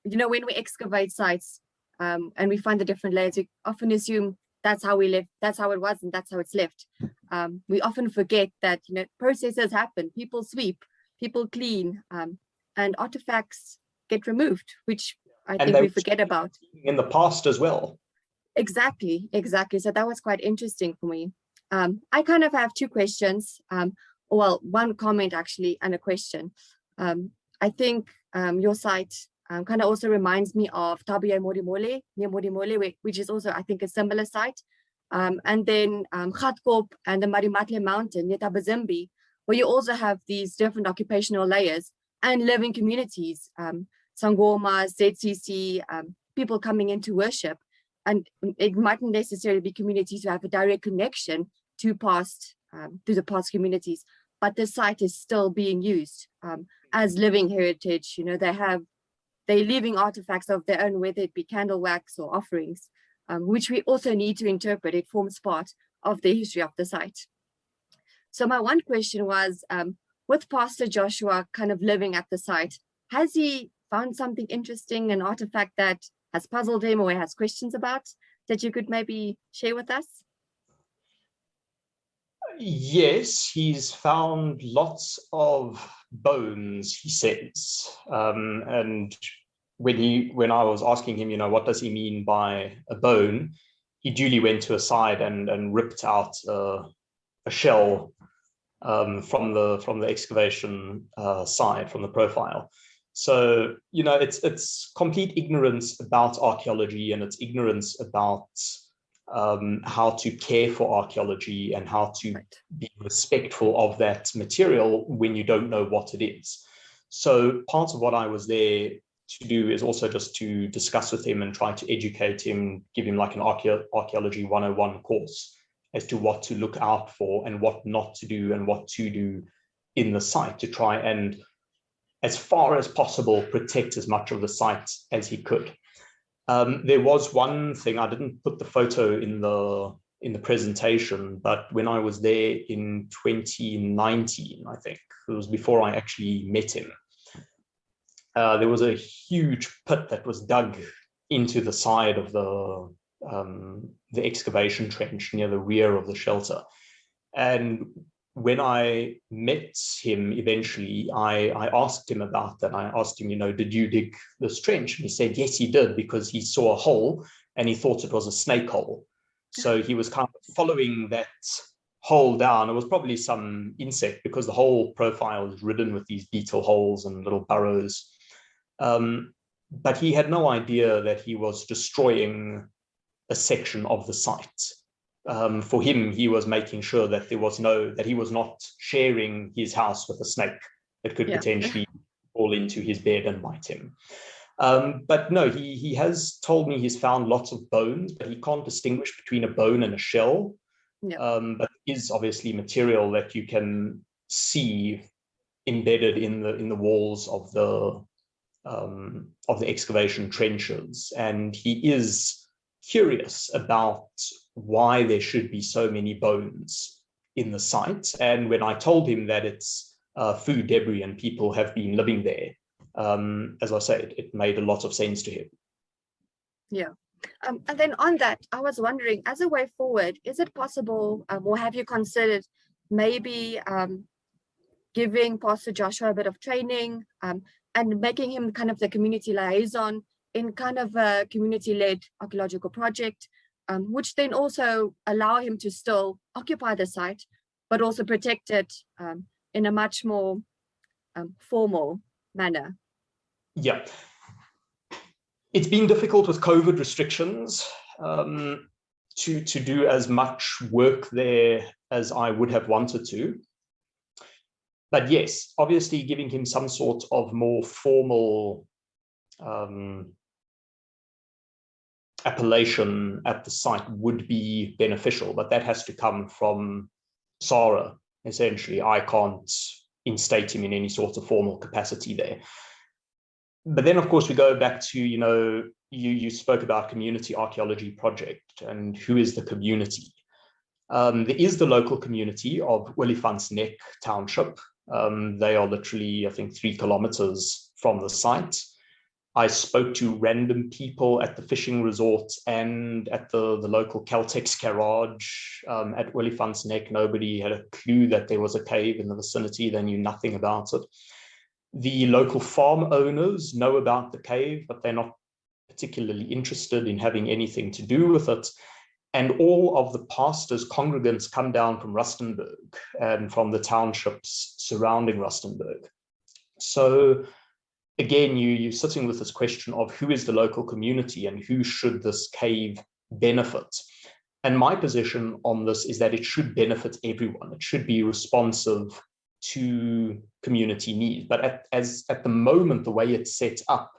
when we excavate sites and we find the different layers, we often assume that's how we live, that's how it was, and that's how it's left. We often forget that processes happen, people sweep, people clean, and artifacts get removed, which I think we forget about. In the past as well. Exactly. So that was quite interesting for me. I kind of have two questions. Well, one comment actually and a question. I think your site kind of also reminds me of Tabiya Modimole, near Modimole, which is also, I think, a similar site. And then Gatkop and the Marimatle Mountain near Tabazimbi, where you also have these different occupational layers and living communities, Sangomas, ZCC, people coming in to worship. And it mightn't necessarily be communities who have a direct connection to the past communities, but the site is still being used as living heritage. They're leaving artifacts of their own, whether it be candle wax or offerings, which we also need to interpret. It forms part of the history of the site. So my one question was, with Pastor Joshua kind of living at the site, has he found something interesting, an artifact that has puzzled him or has questions about, that you could maybe share with us? Yes, he's found lots of bones, he says. And when I was asking him, what does he mean by a bone, he duly went to a side and ripped out a shell from the excavation side, from the profile. So, it's complete ignorance about archaeology, and it's ignorance about how to care for archaeology and how to be respectful of that material when you don't know what it is. So part of what I was there to do is also just to discuss with him and try to educate him, give him like an archaeology 101 course as to what to look out for and what not to do and what to do in the site, to try and, as far as possible, protect as much of the site as he could. There was one thing, I didn't put the photo in the presentation, but when I was there in 2019, I think, it was before I actually met him, there was a huge pit that was dug into the side of the excavation trench near the rear of the shelter. And when I met him eventually, I asked him about that. I asked him, did you dig this trench? And he said, yes, he did, because he saw a hole and he thought it was a snake hole. So he was kind of following that hole down. It was probably some insect, because the whole profile is ridden with these beetle holes and little burrows. But he had no idea that he was destroying a section of the site. For him, he was making sure that that he was not sharing his house with a snake that could potentially fall into his bed and bite him. But no, he has told me he's found lots of bones, but he can't distinguish between a bone and a shell. But it is obviously material that you can see embedded in the walls of the excavation trenches, and he is curious about why there should be so many bones in the site. And when I told him that it's food debris and people have been living there, as I say, it made a lot of sense to him. Yeah. And then on that, I was wondering, as a way forward, is it possible, or have you considered maybe giving Pastor Joshua a bit of training and making him kind of the community liaison in kind of a community-led archaeological project, which then also allow him to still occupy the site, but also protect it in a much more formal manner? Yeah. It's been difficult with COVID restrictions to do as much work there as I would have wanted to. But yes, obviously giving him some sort of more formal appellation at the site would be beneficial, but that has to come from SARA, essentially. I can't instate him in any sort of formal capacity there. But then, of course, we go back to, you spoke about community archaeology project and who is the community. There is the local community of Olifantsnek Township. They are literally, I think, 3 kilometers from the site. I spoke to random people at the fishing resort and at the local Caltex garage at Olifantsnek. Nobody had a clue that there was a cave in the vicinity. They knew nothing about it. The local farm owners know about the cave, but they're not particularly interested in having anything to do with it. And all of the pastors, congregants come down from Rustenburg and from the townships surrounding Rustenburg. So again, you're sitting with this question of who is the local community and who should this cave benefit? And my position on this is that it should benefit everyone. It should be responsive to community needs. But at the moment, the way it's set up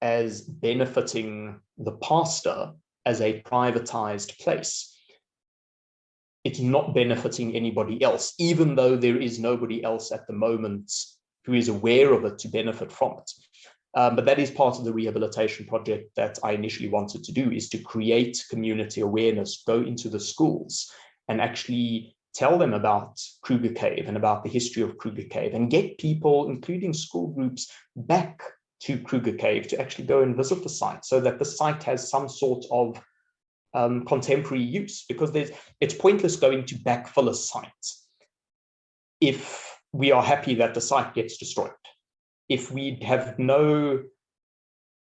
as benefiting the pastor as a privatized place, it's not benefiting anybody else, even though there is nobody else at the moment who is aware of it to benefit from it. But that is part of the rehabilitation project that I initially wanted to do, is to create community awareness, go into the schools and actually tell them about Kruger Cave and about the history of Kruger Cave, and get people, including school groups, back to Kruger Cave to actually go and visit the site, so that the site has some sort of contemporary use, because it's pointless going to backfill a site if we are happy that the site gets destroyed. If we have no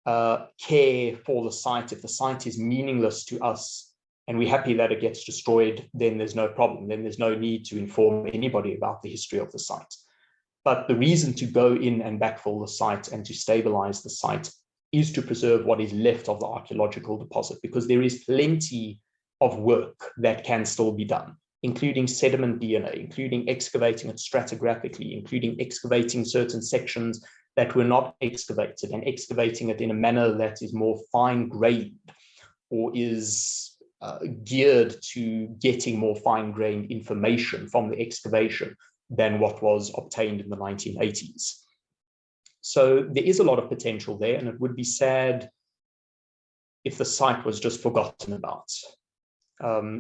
care for the site, if the site is meaningless to us and we're happy that it gets destroyed, then there's no problem. Then there's no need to inform anybody about the history of the site. But the reason to go in and backfill the site and to stabilize the site is to preserve what is left of the archaeological deposit, because there is plenty of work that can still be done, including sediment DNA, including excavating it stratigraphically, including excavating certain sections that were not excavated and excavating it in a manner that is more fine-grained or is geared to getting more fine-grained information from the excavation than what was obtained in the 1980s. So there is a lot of potential there, and it would be sad if the site was just forgotten about.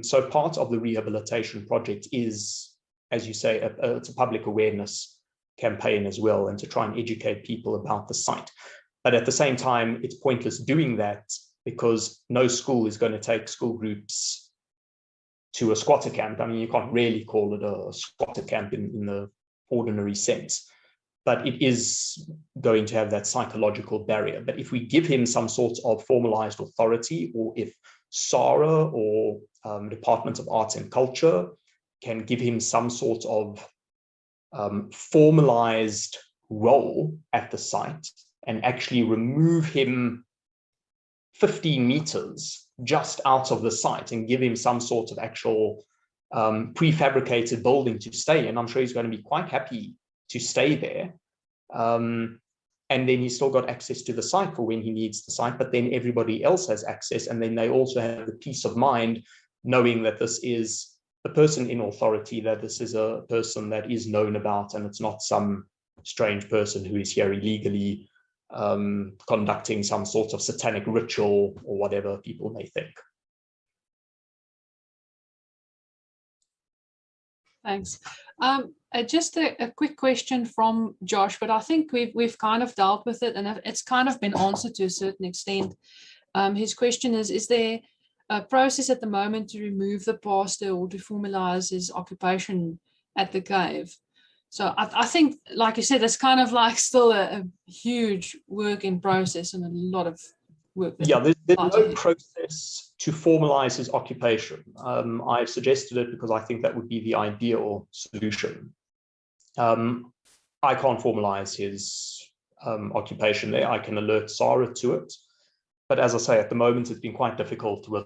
So part of the rehabilitation project is, as you say, it's a public awareness campaign as well, and to try and educate people about the site. But at the same time, it's pointless doing that, because no school is going to take school groups to a squatter camp. I mean, you can't really call it a squatter camp in the ordinary sense, but it is going to have that psychological barrier. But if we give him some sort of formalized authority, or if SARA or Department of Arts and Culture can give him some sort of formalized role at the site and actually remove him 15 meters just out of the site and give him some sort of actual prefabricated building to stay in, I'm sure he's going to be quite happy to stay there. And then he's still got access to the site for when he needs the site, but then everybody else has access, and then they also have the peace of mind knowing that this is a person in authority, that this is a person that is known about, and it's not some strange person who is here illegally conducting some sort of satanic ritual or whatever people may think. Thanks. Just a quick question from Josh, but I think we've kind of dealt with it, and it's kind of been answered to a certain extent. His question is there a process at the moment to remove the pastor or to formalize his occupation at the cave? So I think, like you said, it's kind of like still a huge work in process and a lot of work. Yeah, there's no process to formalize his occupation. I've suggested it because I think that would be the ideal solution. I can't formalize his occupation there. I can alert SARA to it. But as I say, at the moment, it's been quite difficult with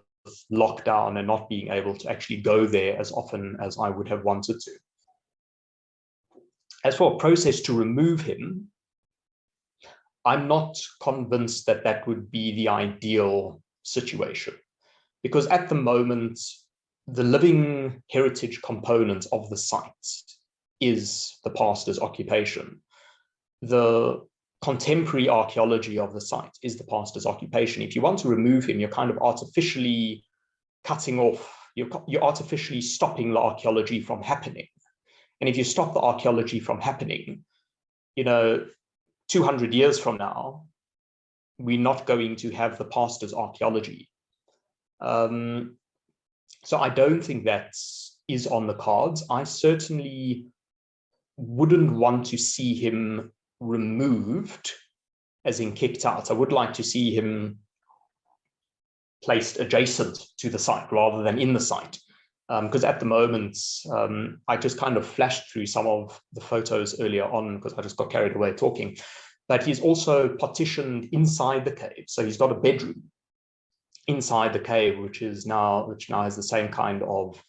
lockdown and not being able to actually go there as often as I would have wanted to. As for a process to remove him, I'm not convinced that that would be the ideal situation, because at the moment, the living heritage component of the site is the pastor's occupation. The contemporary archaeology of the site is the pastor's occupation. If you want to remove him, you're kind of artificially cutting off, you're artificially stopping the archaeology from happening. And if you stop the archaeology from happening, 200 years from now, we're not going to have the pastor's archaeology. So I don't think that is on the cards. I certainly wouldn't want to see him removed, as in kicked out. I would like to see him placed adjacent to the site rather than in the site. Because at the moment, I just kind of flashed through some of the photos earlier on because I just got carried away talking. But he's also partitioned inside the cave. So he's got a bedroom inside the cave, which now has the same kind of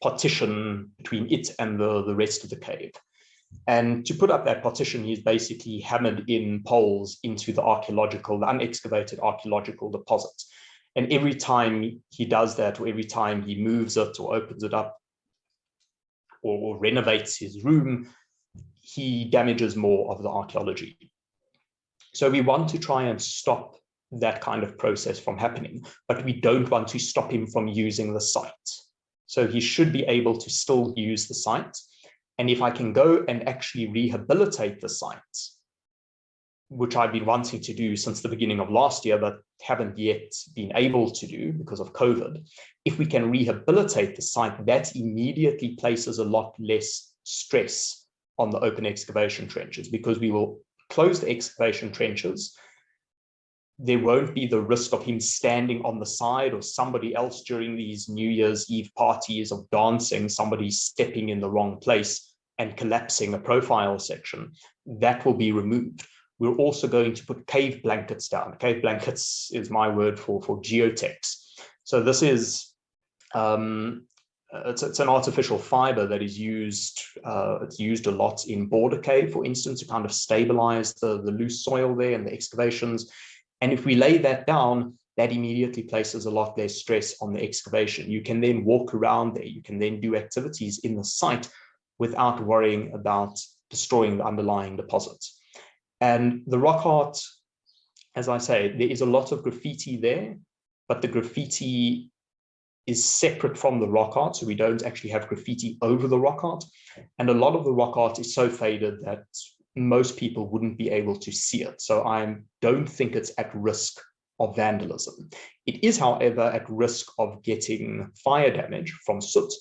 partition between it and the rest of the cave. And to put up that partition, he's basically hammered in poles into the unexcavated archaeological deposit. And every time he does that, or every time he moves it or opens it up or renovates his room, he damages more of the archaeology. So we want to try and stop that kind of process from happening, but we don't want to stop him from using the site. So he should be able to still use the site. And if I can go and actually rehabilitate the site, which I've been wanting to do since the beginning of last year, but haven't yet been able to do because of COVID. If we can rehabilitate the site, that immediately places a lot less stress on the open excavation trenches, because we will close the excavation trenches. There won't be the risk of him standing on the side or somebody else during these New Year's Eve parties of dancing, somebody stepping in the wrong place and collapsing a profile section. That will be removed. We're also going to put cave blankets down. Cave blankets is my word for geotechs. So this is, it's an artificial fiber that is used, it's used a lot in Border Cave, for instance, to kind of stabilize the loose soil there and the excavations. And if we lay that down, that immediately places a lot less stress on the excavation. You can then walk around there. You can then do activities in the site without worrying about destroying the underlying deposits. And the rock art, as I say, there is a lot of graffiti there, but the graffiti is separate from the rock art. So we don't actually have graffiti over the rock art. And a lot of the rock art is so faded that most people wouldn't be able to see it. So I don't think it's at risk of vandalism. It is, however, at risk of getting fire damage from soot.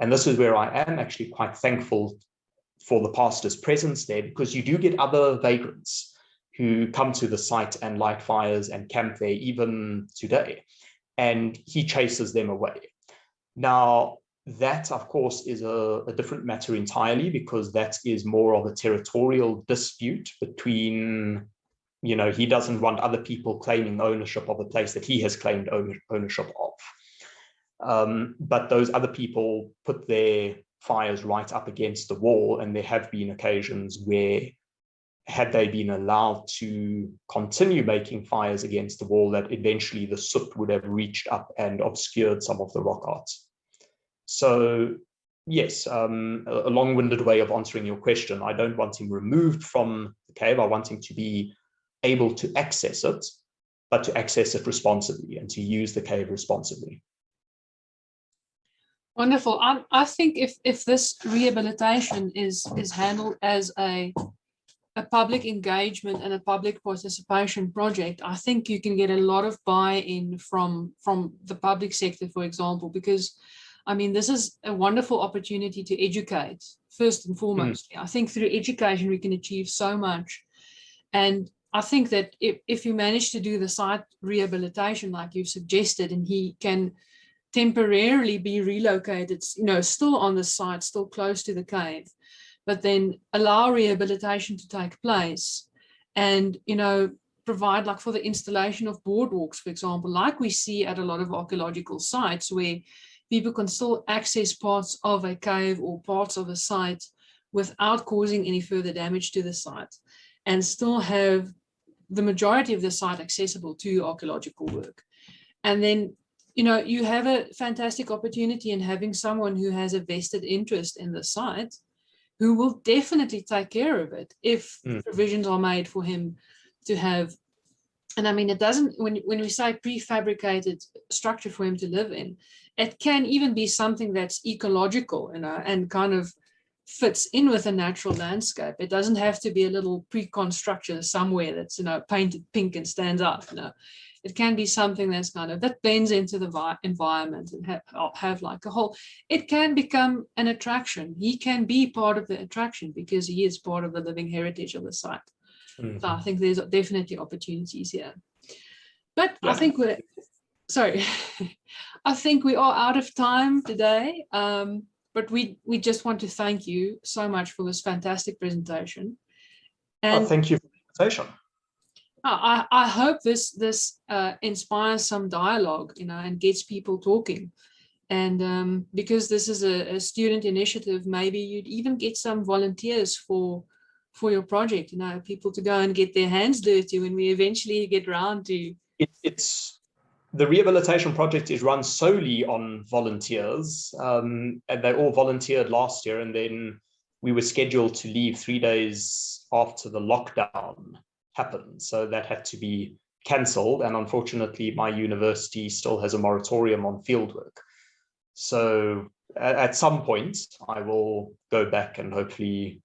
And this is where I am actually quite thankful for the pastor's presence there, because you do get other vagrants who come to the site and light fires and camp there even today, and he chases them away. Now, that, of course, is a different matter entirely, because that is more of a territorial dispute between, you know, he doesn't want other people claiming ownership of a place that he has claimed ownership of. But those other people put their fires right up against the wall, and there have been occasions where, had they been allowed to continue making fires against the wall, that eventually the soot would have reached up and obscured some of the rock art. So yes, a long-winded way of answering your question. I don't want him removed from the cave. I want him to be able to access it, but to access it responsibly and to use the cave responsibly. Wonderful. I think if this rehabilitation is handled as a public engagement and a public participation project, I think you can get a lot of buy-in from the public sector, for example, because I mean, this is a wonderful opportunity to educate first and foremost. I think through education we can achieve so much. And I think that if you manage to do the site rehabilitation like you've suggested, and he can temporarily be relocated, you know, still on the site, still close to the cave, but then allow rehabilitation to take place, and, you know, provide, like, for the installation of boardwalks, for example, like we see at a lot of archaeological sites, where people can still access parts of a cave or parts of a site without causing any further damage to the site, and still have the majority of the site accessible to archaeological work. And then, you know, you have a fantastic opportunity in having someone who has a vested interest in the site, who will definitely take care of it if provisions are made for him to have. And I mean, it doesn't, when we say prefabricated structure for him to live in, it can even be something that's ecological, you know, and kind of fits in with a natural landscape. It doesn't have to be a little pre-con structure somewhere that's, you know, painted pink and stands out. You know, it can be something that's kind of, that blends into the environment and have like a whole, it can become an attraction. He can be part of the attraction because he is part of the living heritage of the site. So I think there's definitely opportunities here. But yeah. I think we're, sorry, I think we are out of time today. But we just want to thank you so much for this fantastic presentation. And thank you for the invitation. I hope this inspires some dialogue, you know, and gets people talking. And because this is a student initiative, maybe you'd even get some volunteers for your project, you know, people to go and get their hands dirty when we eventually get around to. It's the rehabilitation project is run solely on volunteers, and they all volunteered last year, and then we were scheduled to leave 3 days after the lockdown happened, so that had to be cancelled, and unfortunately my university still has a moratorium on fieldwork. So at some point I will go back and hopefully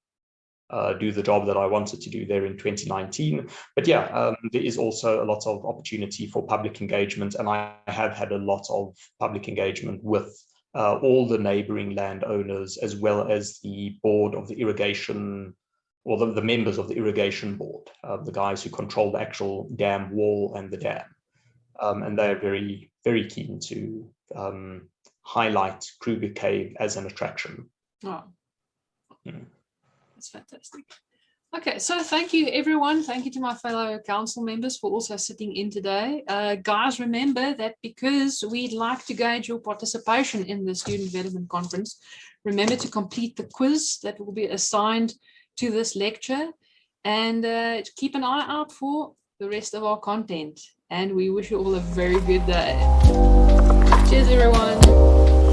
do the job that I wanted to do there in 2019. But yeah, there is also a lot of opportunity for public engagement, and I have had a lot of public engagement with all the neighboring landowners, as well as the board of the irrigation, or the members of the irrigation board, the guys who control the actual dam wall and the dam. And they're very, very keen to highlight Kruger Cave as an attraction. Oh. That's fantastic. Okay, so thank you everyone. Thank you to my fellow council members for also sitting in today. Guys, remember that because we'd like to gauge your participation in the Student Development Conference, remember to complete the quiz that will be assigned to this lecture, and keep an eye out for the rest of our content. And we wish you all a very good day. Cheers, everyone.